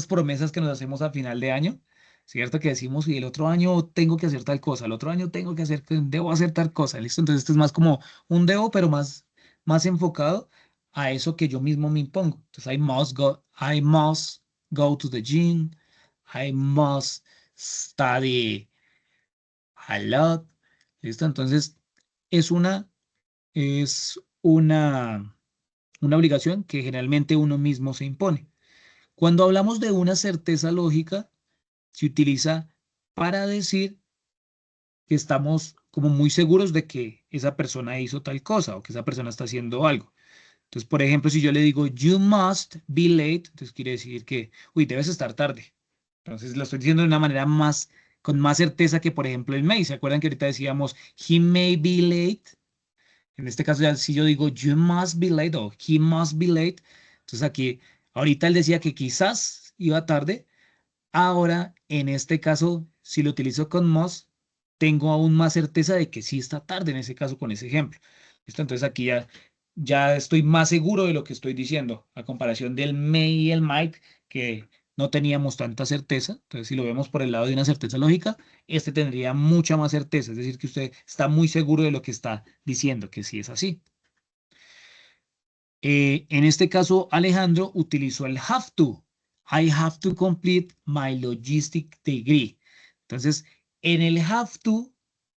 S1: promesas que nos hacemos a final de año, ¿cierto? Que decimos, y el otro año tengo que hacer tal cosa, el otro año tengo que hacer, debo hacer tal cosa, ¿listo? Entonces esto es más como un debo, pero más enfocado a eso que yo mismo me impongo. Entonces, I must go to the gym, I must study a lot, ¿listo? Entonces, es es una obligación que generalmente uno mismo se impone. Cuando hablamos de una certeza lógica, se utiliza para decir que estamos como muy seguros de que esa persona hizo tal cosa o que esa persona está haciendo algo. Entonces, por ejemplo, si yo le digo, you must be late, entonces quiere decir que, uy, debes estar tarde. Entonces, lo estoy diciendo de una manera con más certeza que, por ejemplo, el may. ¿Se acuerdan que ahorita decíamos, he may be late? En este caso, ya si yo digo, you must be late o he must be late, entonces aquí, ahorita él decía que quizás iba tarde. Ahora, en este caso, si lo utilizo con must, tengo aún más certeza de que sí está tarde, en ese caso, con ese ejemplo. ¿Listo? Entonces aquí ya estoy más seguro de lo que estoy diciendo, a comparación del may y el might, que no teníamos tanta certeza. Entonces, si lo vemos por el lado de una certeza lógica, este tendría mucha más certeza, es decir, que usted está muy seguro de lo que está diciendo, que sí es así. En este caso, Alejandro utilizó el have to. I have to complete my logistic degree. Entonces, en el have to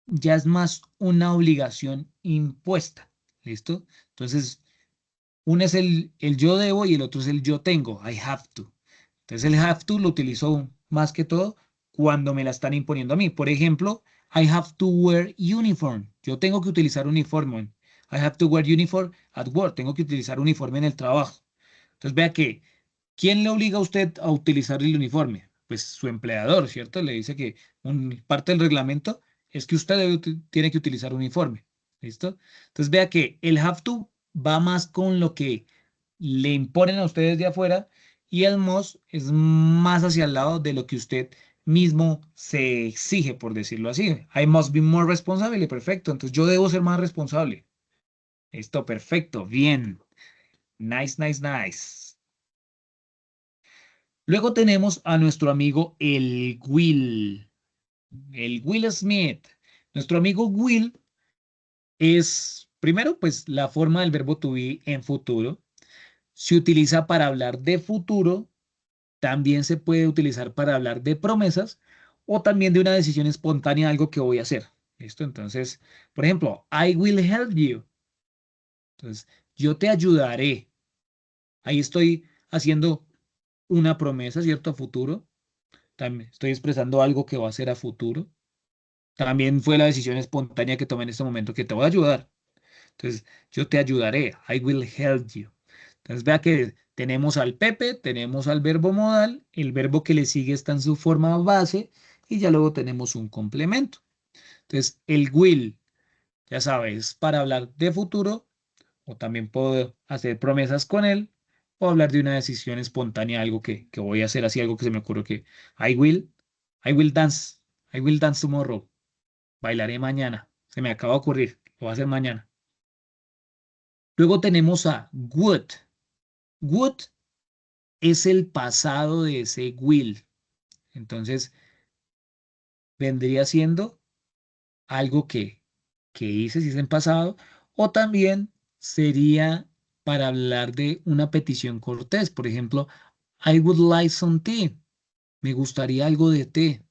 S1: ya es más una obligación impuesta. ¿Listo? Entonces, uno es el yo debo y el otro es el yo tengo. I have to. Entonces, el have to lo utilizo más que todo cuando me la están imponiendo a mí. Por ejemplo, I have to wear uniform. Yo tengo que utilizar uniforme. I have to wear uniform at work. Tengo que utilizar uniforme en el trabajo. Entonces, vea que, ¿quién le obliga a usted a utilizar el uniforme? Pues su empleador, ¿cierto? Le dice que parte del reglamento es que usted tiene que utilizar uniforme. ¿Listo? Entonces, vea que el have to va más con lo que le imponen a ustedes de afuera y el must es más hacia el lado de lo que usted mismo se exige, por decirlo así. I must be more responsible, perfecto. Entonces yo debo ser más responsable. Esto, perfecto, bien. Nice, nice, nice. Luego tenemos a nuestro amigo el Will Smith. Nuestro amigo Will es, primero, pues la forma del verbo to be en futuro. Se utiliza para hablar de futuro. También se puede utilizar para hablar de promesas o también de una decisión espontánea, algo que voy a hacer. ¿Listo? Entonces, por ejemplo, I will help you. Entonces, yo te ayudaré. Ahí estoy haciendo una promesa, ¿cierto? A futuro. También estoy expresando algo que va a hacer a futuro. También fue la decisión espontánea que tomé en este momento que te voy a ayudar. Entonces, yo te ayudaré. I will help you. Entonces vea que tenemos al Pepe, tenemos al verbo modal, el verbo que le sigue está en su forma base y ya luego tenemos un complemento. Entonces el will, ya sabes, para hablar de futuro o también puedo hacer promesas con él o hablar de una decisión espontánea, algo que voy a hacer así, algo que se me ocurre que I will, I will dance, I will dance tomorrow, bailaré mañana, se me acaba de ocurrir, lo voy a hacer mañana. Luego tenemos a would. Would es el pasado de ese will. Entonces, vendría siendo algo que hice si es en pasado, o también sería para hablar de una petición cortés. Por ejemplo, I would like some tea. Me gustaría algo de té.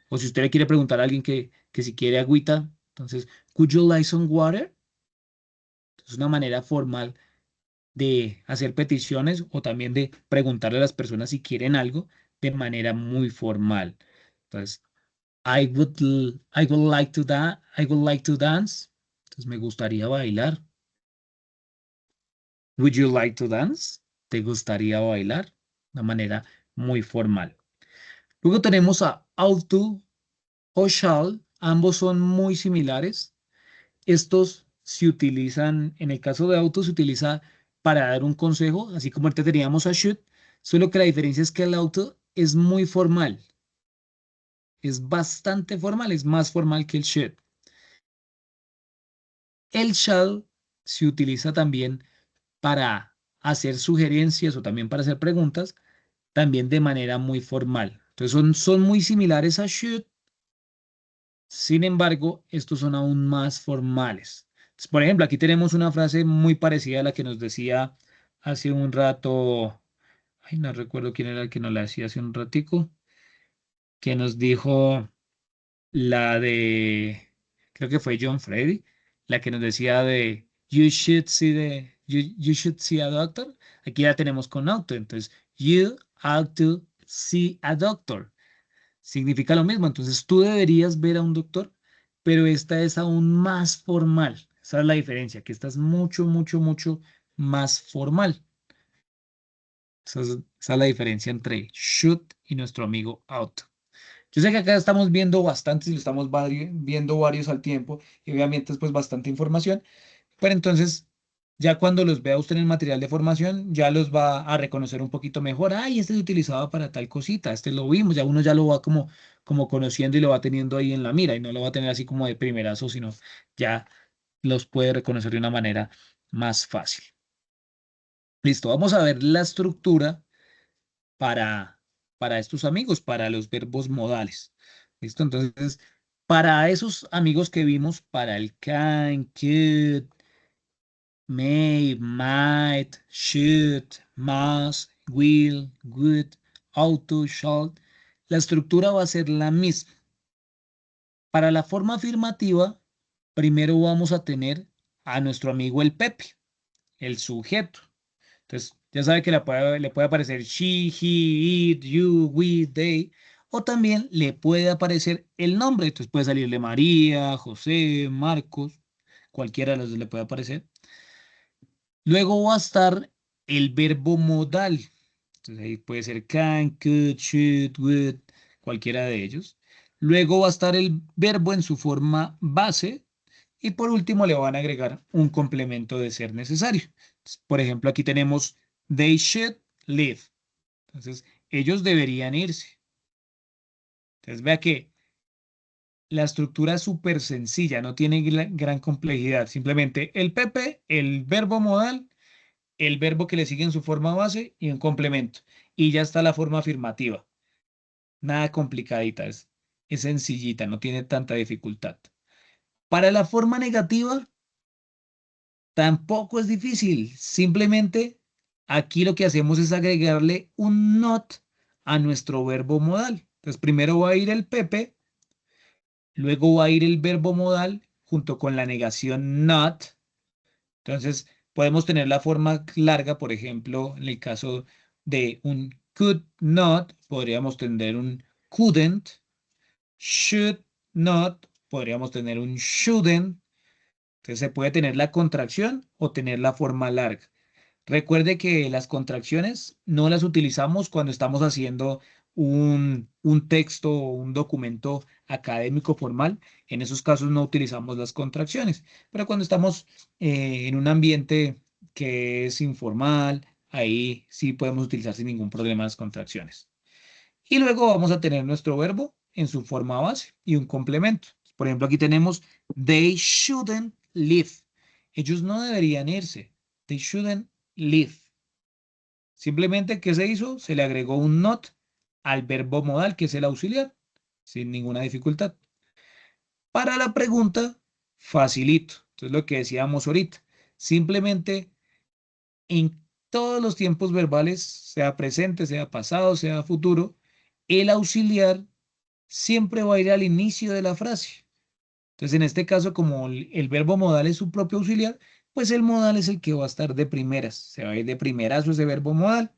S1: O si usted le quiere preguntar a alguien que si quiere agüita, entonces, could you like some water? Es una manera formal de hacer peticiones o también de preguntarle a las personas si quieren algo de manera muy formal. Entonces, I would like to I would like to dance. Entonces, me gustaría bailar. Would you like to dance? ¿Te gustaría bailar? De manera muy formal. Luego tenemos a ought to o shall. Ambos son muy similares. Estos se utilizan, en el caso de auto, se utiliza para dar un consejo, así como antes teníamos a should, solo que la diferencia es que el auto es muy formal, es bastante formal, es más formal que el should. El shall se utiliza también para hacer sugerencias o también para hacer preguntas, también de manera muy formal. Entonces son muy similares a should, sin embargo, estos son aún más formales. Entonces, por ejemplo, aquí tenemos una frase muy parecida a la que nos decía hace un rato, ay, no recuerdo quién era el que nos la decía hace un ratico, que nos dijo la de, creo que fue John Freddy, la que nos decía de you should see a doctor. Aquí ya tenemos con auto, entonces you ought to see a doctor. Significa lo mismo, entonces tú deberías ver a un doctor, pero esta es aún más formal. Esa es la diferencia, que esta es mucho, mucho, mucho más formal. Esa es la diferencia entre should y nuestro amigo ought. Yo sé que acá estamos viendo bastantes y lo estamos viendo varios al tiempo y obviamente es pues bastante información, pero entonces ya cuando los vea usted en el material de formación ya los va a reconocer un poquito mejor. Ay, este se utilizaba para tal cosita, este lo vimos, ya uno ya lo va como conociendo y lo va teniendo ahí en la mira y no lo va a tener así como de primerazo, sino ya los puede reconocer de una manera más fácil. Listo, vamos a ver la estructura para, para estos amigos, para los verbos modales. ¿Listo? Entonces, para esos amigos que vimos, para el can, could, may, might, should, must, will, would, ought to, shall, la estructura va a ser la misma. Para la forma afirmativa, primero vamos a tener a nuestro amigo el Pepe, el sujeto. Entonces, ya sabe que le puede aparecer she, he, it, you, we, they, o también le puede aparecer el nombre. Entonces puede salirle María, José, Marcos, cualquiera de los dos le puede aparecer. Luego va a estar el verbo modal. Entonces ahí puede ser can, could, should, would, cualquiera de ellos. Luego va a estar el verbo en su forma base. Y por último le van a agregar un complemento de ser necesario. Entonces, por ejemplo, aquí tenemos they should leave. Entonces, ellos deberían irse. Entonces, vea que la estructura es súper sencilla, no tiene gran complejidad. Simplemente el PP, el verbo modal, el verbo que le sigue en su forma base y un complemento. Y ya está la forma afirmativa. Nada complicadita, es sencillita, no tiene tanta dificultad. Para la forma negativa, tampoco es difícil. Simplemente aquí lo que hacemos es agregarle un not a nuestro verbo modal. Entonces, primero va a ir el Pepe, luego va a ir el verbo modal junto con la negación not. Entonces, podemos tener la forma larga, por ejemplo, en el caso de un could not, podríamos tener un couldn't, should not, podríamos tener un shouldn't. Entonces, se puede tener la contracción o tener la forma larga. Recuerde que las contracciones no las utilizamos cuando estamos haciendo un texto o un documento académico formal. En esos casos no utilizamos las contracciones, pero cuando estamos en un ambiente que es informal, ahí sí podemos utilizar sin ningún problema las contracciones. Y luego vamos a tener nuestro verbo en su forma base y un complemento. Por ejemplo, aquí tenemos they shouldn't leave. Ellos no deberían irse. They shouldn't leave. Simplemente, ¿qué se hizo? Se le agregó un not al verbo modal, que es el auxiliar, sin ninguna dificultad. Para la pregunta, facilito. Entonces, lo que decíamos ahorita, simplemente en todos los tiempos verbales, sea presente, sea pasado, sea futuro, el auxiliar siempre va a ir al inicio de la frase. Entonces, en este caso, como el verbo modal es su propio auxiliar, pues el modal es el que va a estar de primeras. Se va a ir de primerazo ese verbo modal.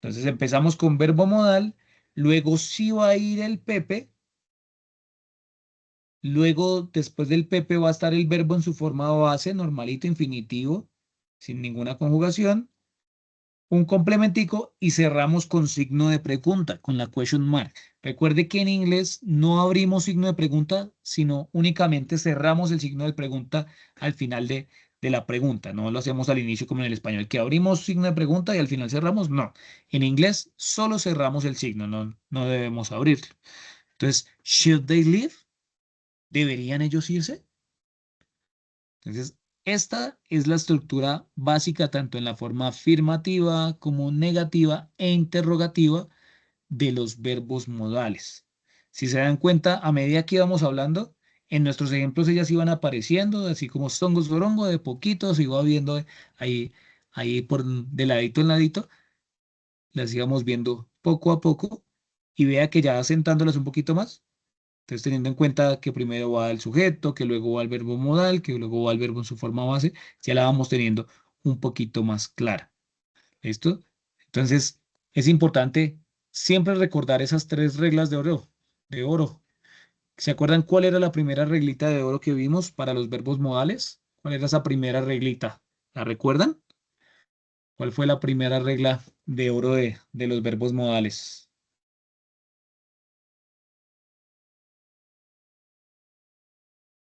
S1: Entonces, empezamos con verbo modal, luego sí va a ir el Pepe, luego después del Pepe va a estar el verbo en su forma base, normalito, infinitivo, sin ninguna conjugación, un complementico y cerramos con signo de pregunta, con la question mark. Recuerde que en inglés no abrimos signo de pregunta, sino únicamente cerramos el signo de pregunta al final de la pregunta. No lo hacemos al inicio como en el español, que abrimos signo de pregunta y al final cerramos. No. En inglés solo cerramos el signo, no debemos abrirlo. Entonces, should they leave? ¿Deberían ellos irse? Entonces, esta es la estructura básica tanto en la forma afirmativa como negativa e interrogativa de los verbos modales. Si se dan cuenta, a medida que íbamos hablando, en nuestros ejemplos ellas iban apareciendo, así como songo, sorongo, de poquito, se iba viendo ahí, ahí por de ladito en ladito, las íbamos viendo poco a poco y vea que ya sentándolas un poquito más. Entonces, teniendo en cuenta que primero va el sujeto, que luego va el verbo modal, que luego va el verbo en su forma base, ya la vamos teniendo un poquito más clara. ¿Listo? Entonces, es importante siempre recordar esas tres reglas de oro. De oro. ¿Se acuerdan cuál era la primera reglita de oro que vimos para los verbos modales? ¿Cuál era esa primera reglita? ¿La recuerdan? ¿Cuál fue la primera regla de oro de los verbos modales?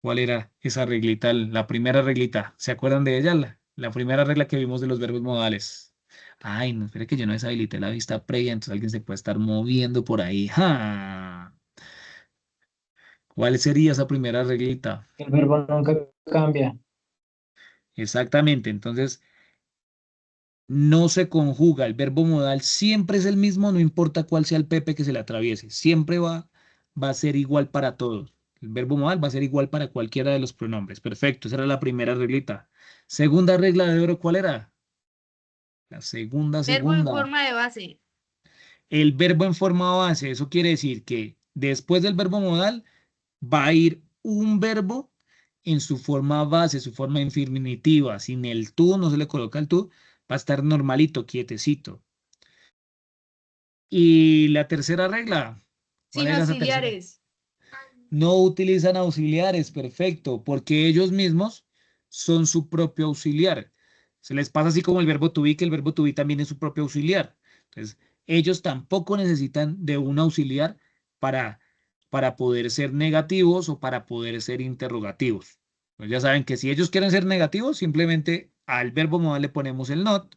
S1: ¿Cuál era esa reglita? La primera reglita. ¿Se acuerdan de ella? La primera regla que vimos de los verbos modales. Ay, no, espere que yo no deshabilité la vista previa, entonces alguien se puede estar moviendo por ahí. ¡Ja! ¿Cuál sería esa primera reglita?
S2: El verbo nunca cambia.
S1: Exactamente, entonces no se conjuga. El verbo modal siempre es el mismo, no importa cuál sea el Pepe que se le atraviese. Siempre va a ser igual para todos. El verbo modal va a ser igual para cualquiera de los pronombres. Perfecto, esa era la primera reglita. Segunda regla de oro, ¿cuál era? La
S4: Verbo en
S1: segunda.
S4: forma de base.
S1: El verbo en forma base, eso quiere decir que después del verbo modal va a ir un verbo en su forma base, su forma infinitiva. Sin el tú, no se le coloca el tú, va a estar normalito, quietecito. Y la tercera regla, ¿cuál
S4: Sin
S1: era esa tercera?
S4: auxiliares.
S1: No utilizan auxiliares, perfecto, porque ellos mismos son su propio auxiliar. Se les pasa así como el verbo to be, que el verbo to be también es su propio auxiliar. Entonces, ellos tampoco necesitan de un auxiliar para, para poder ser negativos o para poder ser interrogativos. Pues ya saben que si ellos quieren ser negativos, simplemente al verbo modal le ponemos el not,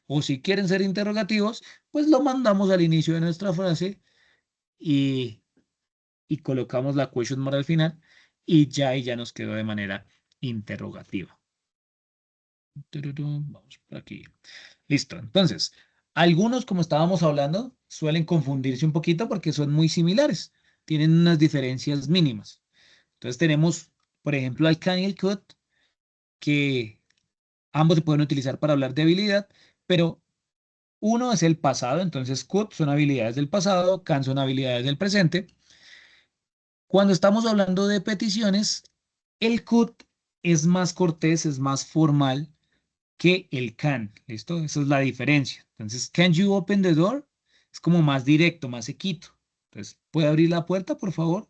S1: o si quieren ser interrogativos, pues lo mandamos al inicio de nuestra frase y colocamos la question mark al final y ya nos quedó de manera interrogativa. Vamos por aquí. Listo. Entonces, algunos, como estábamos hablando, suelen confundirse un poquito porque son muy similares. Tienen unas diferencias mínimas. Entonces tenemos, por ejemplo, al can y el could, que ambos se pueden utilizar para hablar de habilidad, pero uno es el pasado, entonces could son habilidades del pasado, can son habilidades del presente. Cuando estamos hablando de peticiones, el could es más cortés, es más formal que el can. ¿Listo? Esa es la diferencia. Entonces, can you open the door? Es como más directo, más sequito. Entonces, ¿puede abrir la puerta, por favor?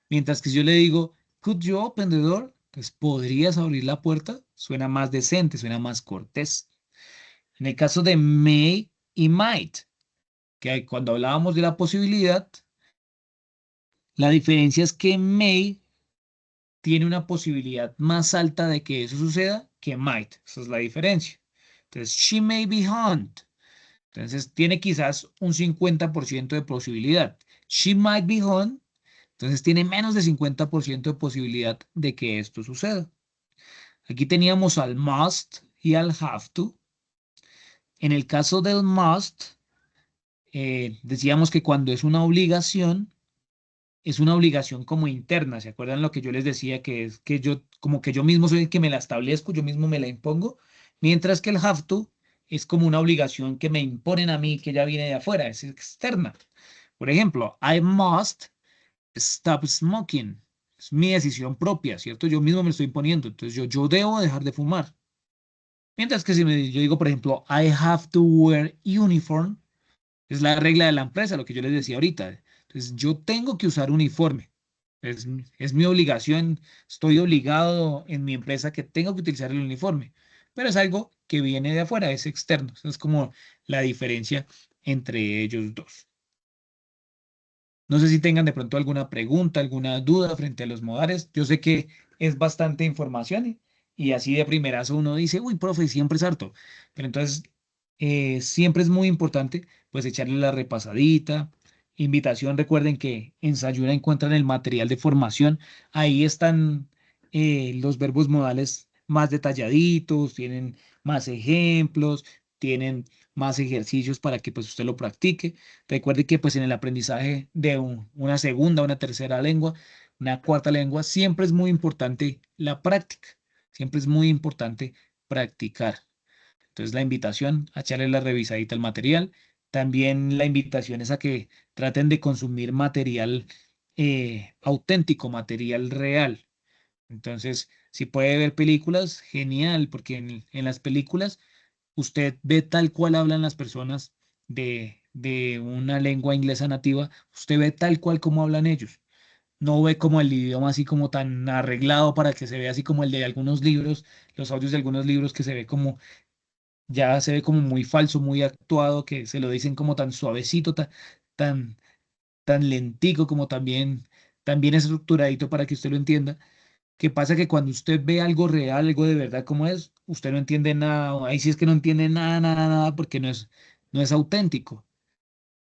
S1: Mientras que si yo le digo, could you open the door? Pues, ¿podrías abrir la puerta? Suena más decente, suena más cortés. En el caso de may y might, que cuando hablábamos de la posibilidad, la diferencia es que may tiene una posibilidad más alta de que eso suceda que might. Esa es la diferencia. Entonces, she may be hunt. Entonces, tiene quizás un 50% de posibilidad. She might be hunt. Entonces, tiene menos de 50% de posibilidad de que esto suceda. Aquí teníamos al must y al have to. En el caso del must, decíamos que cuando es una obligación como interna. ¿Se acuerdan lo que yo les decía? Que es que yo, como que yo mismo soy el que me la establezco, yo mismo me la impongo, mientras que el have to es como una obligación que me imponen a mí, que ya viene de afuera, es externa. Por ejemplo, I must stop smoking. Es mi decisión propia, ¿cierto? Yo mismo me lo estoy imponiendo. Entonces yo debo dejar de fumar. Mientras que si yo digo, por ejemplo, I have to wear uniform, es la regla de la empresa, lo que yo les decía ahorita. Entonces, yo tengo que usar uniforme. Es mi obligación, estoy obligado en mi empresa que tengo que utilizar el uniforme, pero es algo que viene de afuera, es externo. Esa es como la diferencia entre ellos dos. No sé si tengan de pronto alguna pregunta, alguna duda frente a los modales. Yo sé que es bastante información y así de primerazo uno dice, uy, profe, siempre es harto. Pero entonces, siempre es muy importante pues echarle la repasadita. Invitación, recuerden que en Sayura encuentran el material de formación. Ahí están los verbos modales más detalladitos, tienen más ejemplos, tienen más ejercicios para que pues usted lo practique. Recuerde que pues en el aprendizaje de una segunda, una tercera lengua, una cuarta lengua, siempre es muy importante la práctica, siempre es muy importante practicar. Entonces la invitación a echarle la revisadita al material, también la invitación es a que traten de consumir material auténtico, material real. Entonces, si puede ver películas, genial, porque en las películas usted ve tal cual hablan las personas de una lengua inglesa nativa, usted ve tal cual como hablan ellos. No ve como el idioma así como tan arreglado para que se vea así como el de algunos libros, los audios de algunos libros que se ve como, ya se ve como muy falso, muy actuado, que se lo dicen como tan suavecito, tan, tan lentico, como también estructuradito para que usted lo entienda. ¿Qué pasa? Que cuando usted ve algo real, algo de verdad como es, usted no entiende nada, o ahí sí es que no entiende nada, nada, nada, porque no es auténtico,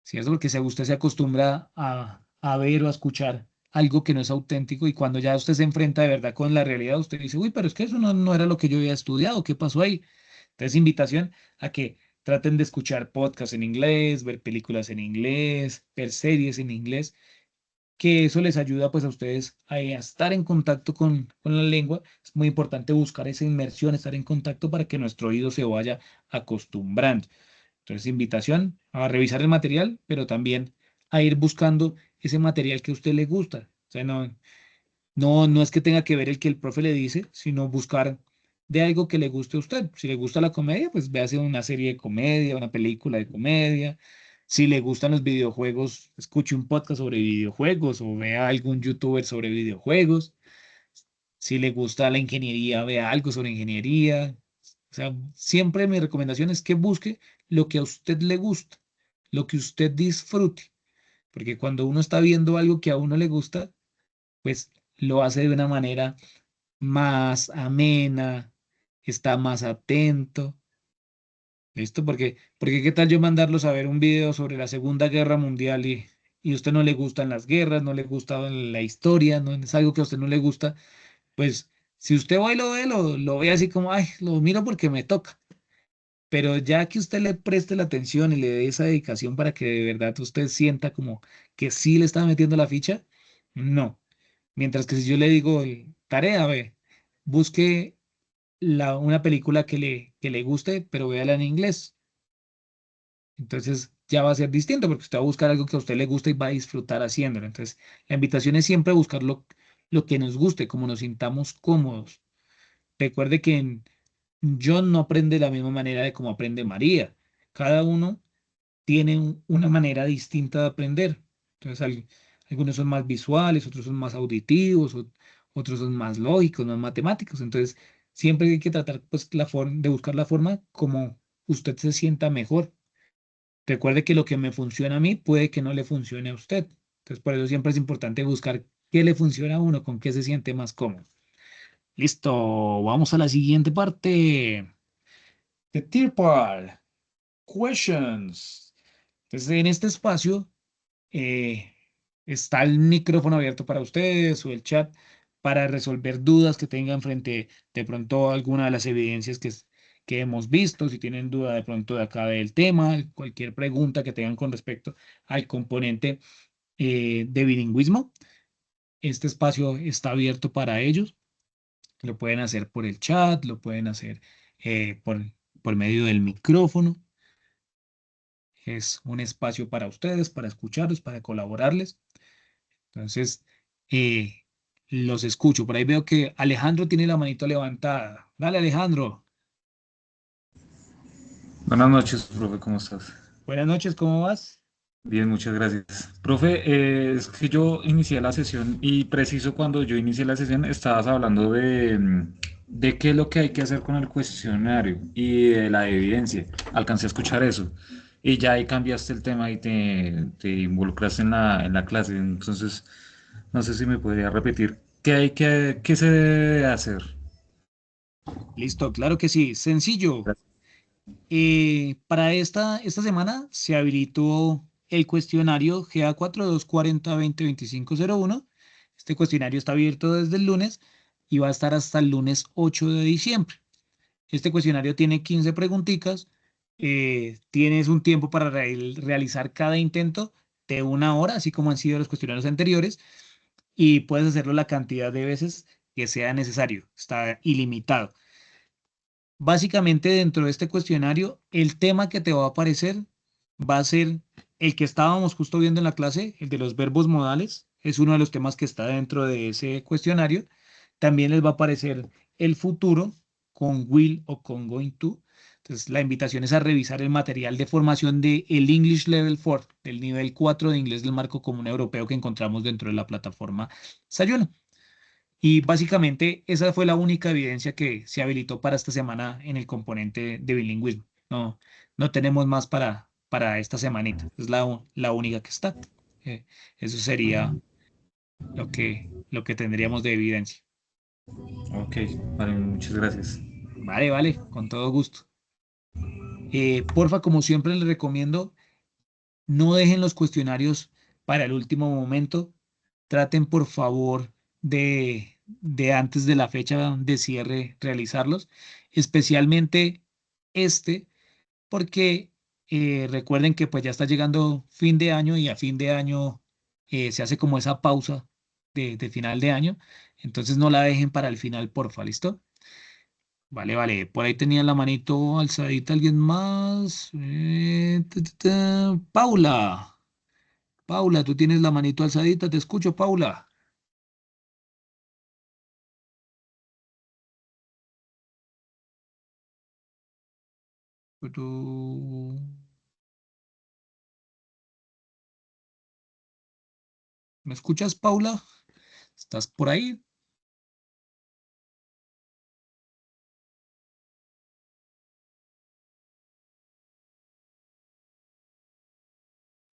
S1: ¿cierto? Porque si usted se acostumbra a ver o a escuchar algo que no es auténtico y cuando ya usted se enfrenta de verdad con la realidad, usted dice, uy, pero es que eso no era lo que yo había estudiado, ¿qué pasó ahí? Entonces, invitación a que traten de escuchar podcasts en inglés, ver películas en inglés, ver series en inglés, que eso les ayuda pues a ustedes a estar en contacto con la lengua. Es muy importante buscar esa inmersión, estar en contacto para que nuestro oído se vaya acostumbrando. Entonces, invitación a revisar el material, pero también a ir buscando ese material que a usted le gusta. O sea, no es que tenga que ver el que el profe le dice, sino buscar de algo que le guste a usted. Si le gusta la comedia, pues véase una serie de comedia, una película de comedia. Si le gustan los videojuegos, escuche un podcast sobre videojuegos o vea algún youtuber sobre videojuegos. Si le gusta la ingeniería, vea algo sobre ingeniería. O sea, siempre mi recomendación es que busque lo que a usted le gusta, lo que usted disfrute, porque cuando uno está viendo algo que a uno le gusta, pues lo hace de una manera más amena, está más atento. ¿Listo? Porque qué tal yo mandarlos a ver un video sobre la Segunda Guerra Mundial y a usted no le gustan las guerras, no le gusta la historia, no es algo que a usted no le gusta, pues si usted va y lo ve así como, ay, lo miro porque me toca. Pero ya que usted le preste la atención y le dé esa dedicación para que de verdad usted sienta como que sí le está metiendo la ficha, no. Mientras que si yo le digo, tarea, ve, busque una película que le guste, pero véala en inglés. Entonces ya va a ser distinto porque usted va a buscar algo que a usted le gusta y va a disfrutar haciéndolo. Entonces, la invitación es siempre buscar lo que nos guste, como nos sintamos cómodos. Recuerde que John no aprende de la misma manera de como aprende María. Cada uno tiene una manera distinta de aprender. Entonces, algunos son más visuales, otros son más auditivos, otros son más lógicos, más matemáticos. Entonces, siempre hay que tratar pues, de buscar la forma como usted se sienta mejor. Recuerde que lo que me funciona a mí puede que no le funcione a usted. Entonces, por eso siempre es importante buscar qué le funciona a uno, con qué se siente más cómodo. Listo, vamos a la siguiente parte. The third part, questions. Entonces, en este espacio eh, está el micrófono abierto para ustedes o el chat para resolver dudas que tengan frente de pronto a alguna de las evidencias que hemos visto. Si tienen duda de pronto de acá del tema, cualquier pregunta que tengan con respecto al componente de bilingüismo, este espacio está abierto para ellos. Lo pueden hacer por el chat, lo pueden hacer por medio del micrófono. Es un espacio para ustedes, para escucharlos, para colaborarles. Entonces, eh, los escucho. Por ahí veo que Alejandro tiene la manito levantada. Dale, Alejandro.
S4: Buenas noches, profe, ¿cómo estás?
S1: Buenas noches, ¿cómo vas?
S4: Bien, muchas gracias. Profe, es que yo inicié la sesión y preciso cuando yo inicié la sesión estabas hablando de qué es lo que hay que hacer con el cuestionario y de la evidencia. Alcancé a escuchar eso. Y ya ahí cambiaste el tema y te involucraste en la clase. Entonces, no sé si me podría repetir. ¿Qué se debe hacer?
S1: Listo, claro que sí. Sencillo. Para esta semana se habilitó el cuestionario GA4240202501. Este cuestionario está abierto desde el lunes y va a estar hasta el lunes 8 de diciembre. Este cuestionario tiene 15 preguntitas. Tienes un tiempo para realizar cada intento de 1 hora, así como han sido los cuestionarios anteriores, y puedes hacerlo la cantidad de veces que sea necesario. Está ilimitado. Básicamente, dentro de este cuestionario, el tema que te va a aparecer va a ser el que estábamos justo viendo en la clase, el de los verbos modales. Es uno de los temas que está dentro de ese cuestionario. También les va a aparecer el futuro con will o con going to. Entonces, la invitación es a revisar el material de formación del English Level 4, del nivel 4 de inglés del marco común europeo que encontramos dentro de la plataforma Sayuno. Y básicamente esa fue la única evidencia que se habilitó para esta semana en el componente de bilingüismo. No, no tenemos más para esta semanita. Es la única que está. Eso sería lo que tendríamos de evidencia.
S4: Ok, vale, muchas gracias.
S1: Vale, vale, con todo gusto. Porfa, como siempre les recomiendo, no dejen los cuestionarios para el último momento. Traten, por favor, de antes de la fecha de cierre realizarlos, especialmente este, porque recuerden que pues ya está llegando fin de año y a fin de año se hace como esa pausa de final de año. Entonces no la dejen para el final, porfa, ¿listo? Vale, vale. Por ahí tenía la manito alzadita alguien más. Paula. Paula, tú tienes la manito alzadita. Te escucho, Paula. Tú- ¿Me escuchas, Paula? ¿Estás por ahí?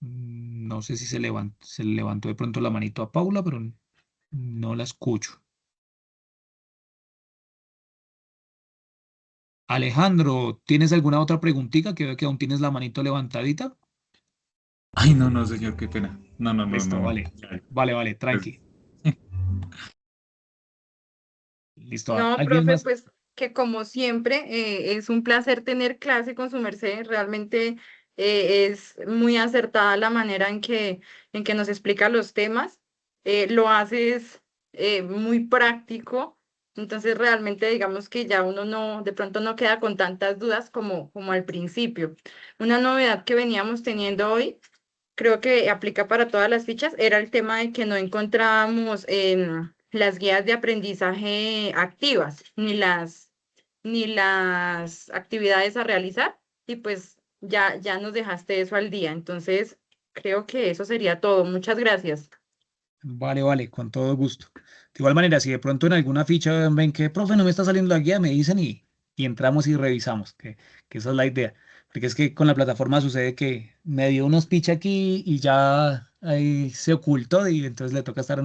S1: No sé si se le levantó de pronto la manito a Paula, pero no la escucho. Alejandro, ¿tienes alguna otra preguntita? Que veo que aún tienes la manito levantadita.
S4: Ay, no, no, señor, qué pena. No, no, no, no,
S1: Listo,
S4: no.
S1: vale. Vale, vale,
S4: Gracias.
S1: tranqui. Listo.
S5: No,
S1: ¿Alguien
S5: profe,
S1: más?
S5: pues que como siempre es un placer tener clase con su merced. Realmente es muy acertada la manera en que nos explica los temas. Lo haces muy práctico. Entonces realmente digamos que ya uno no, de pronto no queda con tantas dudas como al principio. Una novedad que veníamos teniendo hoy, creo que aplica para todas las fichas, era el tema de que no encontrábamos las guías de aprendizaje activas, ni las actividades a realizar, y pues ya nos dejaste eso al día. Entonces, creo que eso sería todo. Muchas gracias.
S1: Vale, vale, con todo gusto. De igual manera, si de pronto en alguna ficha ven que, profe, no me está saliendo la guía, me dicen y y entramos y revisamos, que esa es la idea. Porque es que con la plataforma sucede que me dio unos pitch aquí y ya ahí se ocultó y entonces le toca estar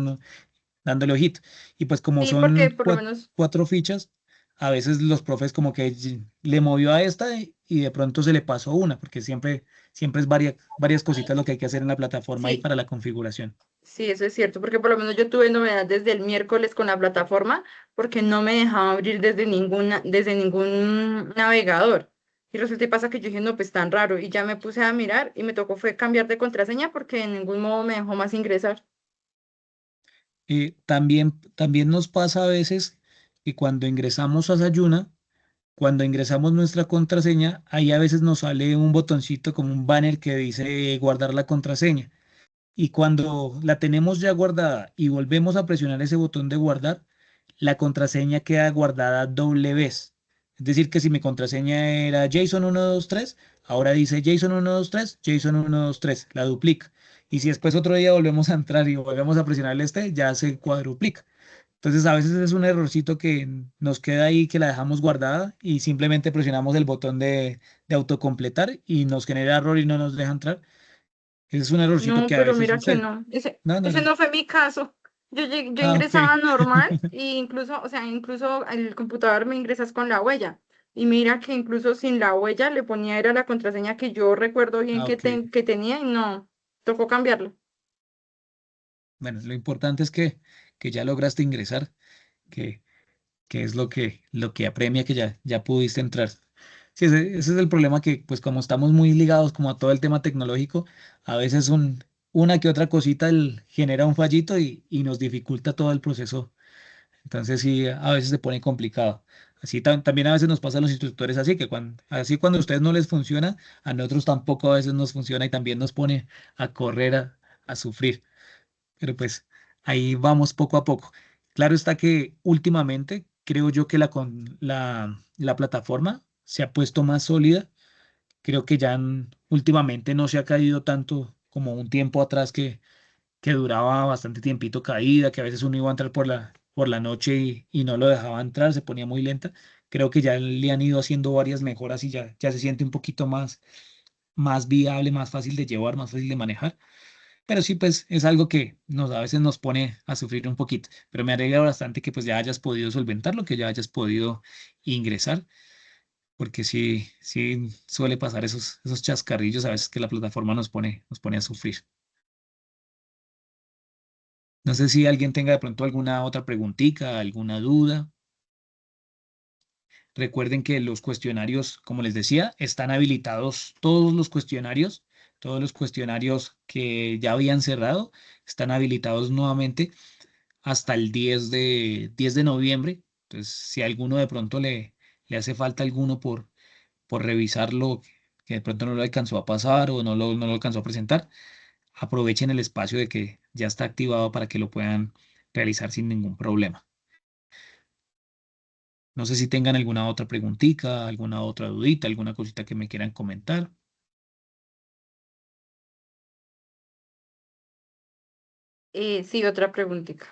S1: dándole ojito. Y pues como
S5: Sí, porque
S1: son
S5: por lo menos,
S1: cuatro fichas, a veces los profes como que le movió a esta y de pronto se le pasó una, porque siempre es varias cositas lo que hay que hacer en la plataforma ahí
S5: sí,
S1: para la configuración.
S5: sí, eso es cierto, porque por lo menos yo tuve novedad desde el miércoles con la plataforma, porque no me dejaba abrir desde ningún navegador. Y resulta y pasa que yo dije, no, pues tan raro, y ya me puse a mirar y me tocó fue cambiar de contraseña porque en ningún modo me dejó más ingresar.
S1: También nos pasa a veces que cuando ingresamos a Sayuna, cuando ingresamos nuestra contraseña, ahí a veces nos sale un botoncito como un banner que dice guardar la contraseña. Y cuando la tenemos ya guardada y volvemos a presionar ese botón de guardar, la contraseña queda guardada doble vez. Es decir, que si mi contraseña era Jason123, ahora dice Jason123, Jason123, la duplica. Y si después otro día volvemos a entrar y volvemos a presionar este, ya se cuadruplica. Entonces a veces es un errorcito que nos queda ahí, que la dejamos guardada y simplemente presionamos el botón de autocompletar y nos genera error y no nos deja entrar. Ese es un errorcito
S5: No,
S1: que a
S5: pero
S1: veces
S5: mira que
S1: sucede.
S5: no, ese,
S1: No, no,
S5: ese
S1: no.
S5: no fue mi caso. Yo
S1: Ah, ok.
S5: ingresaba normal e incluso, o sea, incluso el computador me ingresas con la huella. Y mira que incluso sin la huella le ponía era la contraseña que yo recuerdo bien
S1: Ah, ok.
S5: que tenía y no, tocó cambiarlo.
S1: Bueno, lo importante es que ya lograste ingresar, que, que es lo que apremia que ya pudiste entrar. Sí, ese es el problema que, pues como estamos muy ligados como a todo el tema tecnológico, a veces una que otra cosita genera un fallito y nos dificulta todo el proceso. Entonces sí, a veces se pone complicado. Así también a veces nos pasa a los instructores así, que así cuando a ustedes no les funciona, a nosotros tampoco a veces nos funciona y también nos pone a correr, a sufrir. Pero pues ahí vamos poco a poco. Claro está que últimamente creo yo que la plataforma se ha puesto más sólida. Creo que ya últimamente no se ha caído tanto como un tiempo atrás que duraba bastante tiempito caída, que a veces uno iba a entrar por la noche y no lo dejaba entrar, se ponía muy lenta. Creo que ya le han ido haciendo varias mejoras y ya se siente un poquito más viable, más fácil de llevar, más fácil de manejar. Pero sí, pues es algo que a veces nos pone a sufrir un poquito. Pero me alegra bastante que pues ya hayas podido solventarlo, que ya hayas podido ingresar, porque sí, sí suele pasar esos chascarrillos a veces que la plataforma nos pone a sufrir. No sé si alguien tenga de pronto alguna otra preguntita, alguna duda. Recuerden que los cuestionarios, como les decía, están habilitados todos los cuestionarios que ya habían cerrado, están habilitados nuevamente hasta el 10 de noviembre. Entonces, si a alguno de pronto le hace falta alguno por revisarlo, que de pronto no lo alcanzó a pasar o no lo alcanzó a presentar, aprovechen el espacio de que ya está activado para que lo puedan realizar sin ningún problema. No sé si tengan alguna otra preguntita, alguna otra dudita, alguna cosita que me quieran comentar.
S5: Sí, otra preguntita.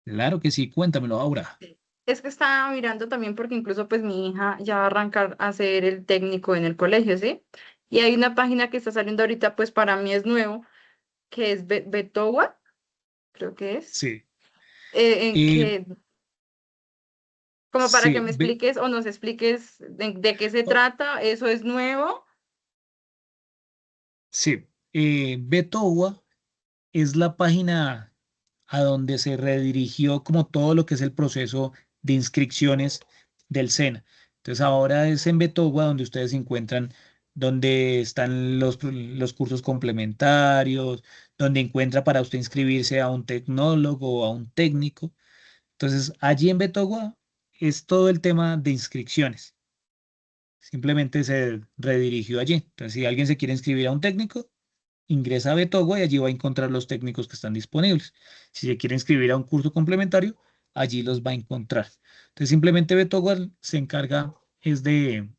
S1: Claro que sí, cuéntamelo ahora.
S5: Es que estaba mirando también porque incluso pues mi hija ya va a arrancar a hacer el técnico en el colegio, ¿sí? Y hay una página que está saliendo ahorita, pues para mí es nuevo, que es Betowa, creo que es,
S1: Sí,
S5: en
S1: eh,
S5: que, como para que
S1: sí,
S5: me expliques o nos expliques de qué se
S1: oh,
S5: trata, eso es nuevo.
S1: sí. Betowa es la página a donde se redirigió como todo lo que es el proceso de inscripciones del SENA. Entonces ahora es en Betogua donde ustedes encuentran donde están los cursos complementarios, donde encuentra para usted inscribirse a un tecnólogo o a un técnico. Entonces allí en Betogua es todo el tema de inscripciones. Simplemente se redirigió allí. Entonces si alguien se quiere inscribir a un técnico, ingresa a Betogua y allí va a encontrar los técnicos que están disponibles. Si se quiere inscribir a un curso complementario, allí los va a encontrar. Entonces, simplemente Betogua se encarga es de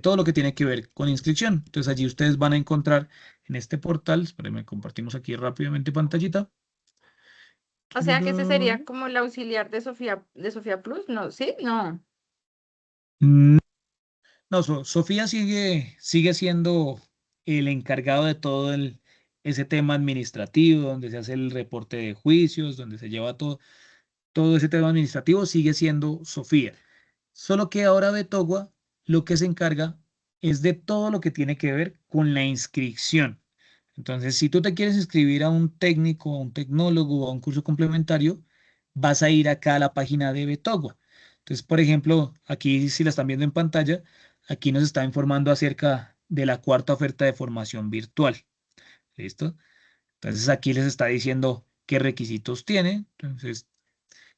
S1: todo lo que tiene que ver con inscripción. Entonces, allí ustedes van a encontrar en este portal, espérenme, compartimos aquí rápidamente pantallita.
S5: O sea que ese sería como el auxiliar de Sofía Plus, ¿no? ¿Sí? No.
S1: Mm, No, Sofía sigue siendo el encargado de todo ese tema administrativo, donde se hace el reporte de juicios, donde se lleva todo ese tema administrativo, sigue siendo Sofía. Solo que ahora Betogua lo que se encarga es de todo lo que tiene que ver con la inscripción. Entonces, si tú te quieres inscribir a un técnico, a un tecnólogo, a un curso complementario, vas a ir acá a la página de Betogua. Entonces, por ejemplo, aquí si la están viendo en pantalla, aquí nos está informando acerca de la cuarta oferta de formación virtual. ¿Listo? Entonces, aquí les está diciendo qué requisitos tiene. Entonces,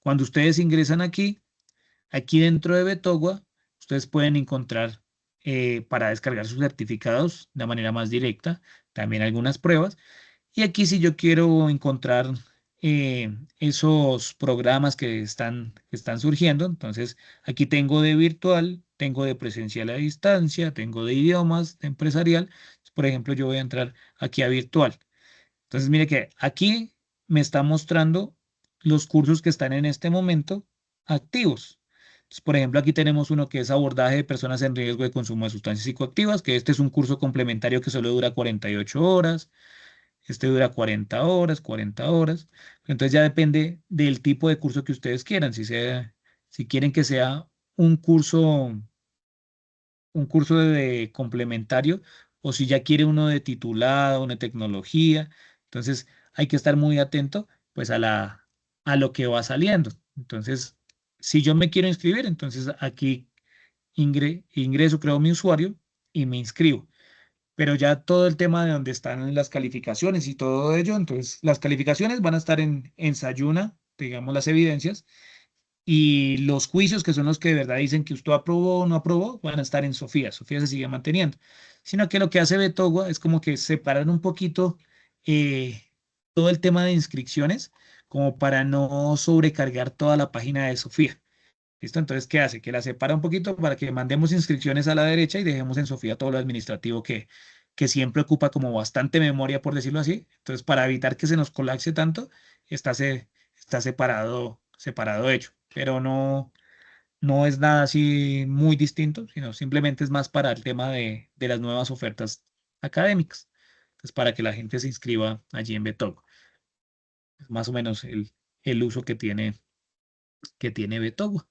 S1: cuando ustedes ingresan aquí dentro de Betogua, ustedes pueden encontrar para descargar sus certificados de manera más directa, también algunas pruebas. Y aquí si yo quiero encontrar esos programas que están surgiendo, entonces aquí tengo de virtual, tengo de presencial a distancia, tengo de idiomas, de empresarial. Por ejemplo, yo voy a entrar aquí a virtual. Entonces, mire que aquí me está mostrando los cursos que están en este momento activos. Entonces, por ejemplo, aquí tenemos uno que es abordaje de personas en riesgo de consumo de sustancias psicoactivas, que este es un curso complementario que solo dura 48 horas. Este dura 40 horas, 40 horas. Entonces ya depende del tipo de curso que ustedes quieran. Si quieren que sea un curso, un curso de complementario o si ya quiere uno de titulado, una tecnología. Entonces hay que estar muy atento pues a lo que va saliendo. Entonces, si yo me quiero inscribir, entonces aquí ingreso, creo mi usuario y me inscribo. Pero ya todo el tema de donde están las calificaciones y todo ello, entonces las calificaciones van a estar en Sayuna, digamos las evidencias, y los juicios, que son los que de verdad dicen que usted aprobó o no aprobó, van a estar en Sofía. Sofía se sigue manteniendo. Sino que lo que hace Betogua es como que separar un poquito eh, todo el tema de inscripciones, como para no sobrecargar toda la página de Sofía. ¿Listo? Entonces, ¿qué hace? Que la separa un poquito para que mandemos inscripciones a la derecha y dejemos en Sofía todo lo administrativo que siempre ocupa como bastante memoria, por decirlo así. Entonces, para evitar que se nos colapse tanto, está separado hecho. Pero no es nada así muy distinto, sino simplemente es más para el tema de las nuevas ofertas académicas. Entonces, para que la gente se inscriba allí en Betalk. Es más o menos el uso que tiene Betalk.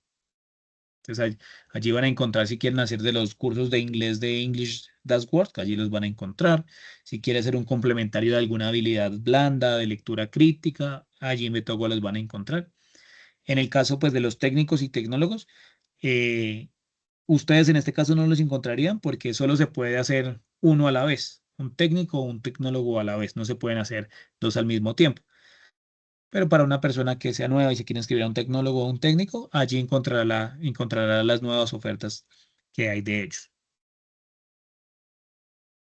S1: Entonces allí van a encontrar si quieren hacer de los cursos de inglés de English That's Work, allí los van a encontrar. Si quiere hacer un complementario de alguna habilidad blanda, de lectura crítica, allí en Betogo los van a encontrar. En el caso pues de los técnicos y tecnólogos, eh, ustedes en este caso no los encontrarían porque solo se puede hacer uno a la vez, un técnico o un tecnólogo a la vez, no se pueden hacer dos al mismo tiempo. Pero para una persona que sea nueva y se quiere inscribir a un tecnólogo o un técnico, allí encontrará las nuevas ofertas que hay de ellos.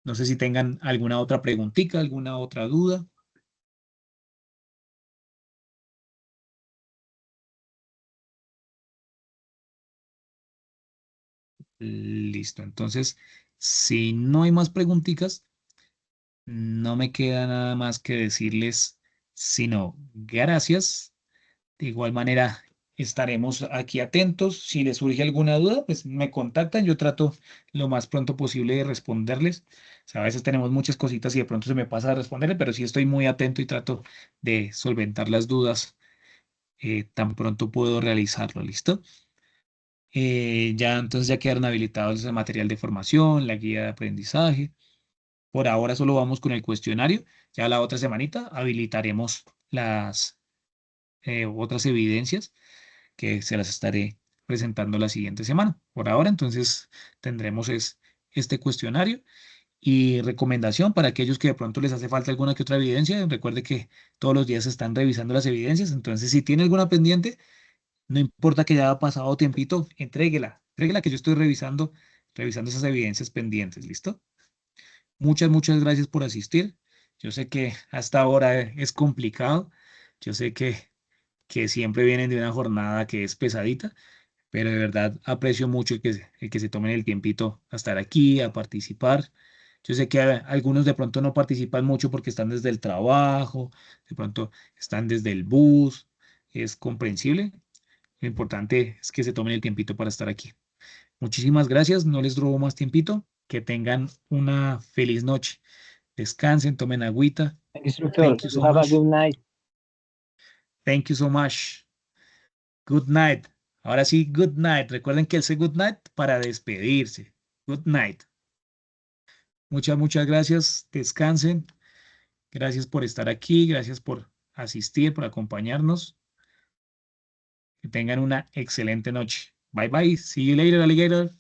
S1: No sé si tengan alguna otra preguntita, alguna otra duda. Listo. Entonces, si no hay más preguntitas, no me queda nada más que decirles, sino gracias. De igual manera, estaremos aquí atentos. Si les surge alguna duda, pues me contactan. Yo trato lo más pronto posible de responderles. O sea, a veces tenemos muchas cositas y de pronto se me pasa a responderles, pero sí estoy muy atento y trato de solventar las dudas tan pronto puedo realizarlo. ¿Listo? Ya entonces ya quedaron habilitados el material de formación, la guía de aprendizaje. Por ahora solo vamos con el cuestionario. Ya la otra semanita habilitaremos las otras evidencias que se las estaré presentando la siguiente semana. Por ahora, entonces, tendremos este cuestionario y recomendación para aquellos que de pronto les hace falta alguna que otra evidencia. Recuerde que todos los días se están revisando las evidencias, entonces si tiene alguna pendiente, no importa que ya haya pasado tiempito, entréguela que yo estoy revisando esas evidencias pendientes, ¿listo? Muchas gracias por asistir. Yo sé que hasta ahora es complicado. Yo sé que siempre vienen de una jornada que es pesadita, pero de verdad aprecio mucho el que se tomen el tiempito a estar aquí, a participar. Yo sé que algunos de pronto no participan mucho porque están desde el trabajo, de pronto están desde el bus, es comprensible. Lo importante es que se tomen el tiempito para estar aquí. Muchísimas gracias, no les robo más tiempito. Que tengan una feliz noche. Descansen, tomen agüita.
S2: Instructor,
S1: Thank you
S2: you
S1: so
S2: have a
S1: much.
S2: good night.
S1: Thank you so much. Good night. Ahora sí, good night. Recuerden que él dice good night para despedirse. Good night. Muchas gracias. Descansen. Gracias por estar aquí. Gracias por asistir, por acompañarnos. Que tengan una excelente noche. Bye bye. See you later, alligator.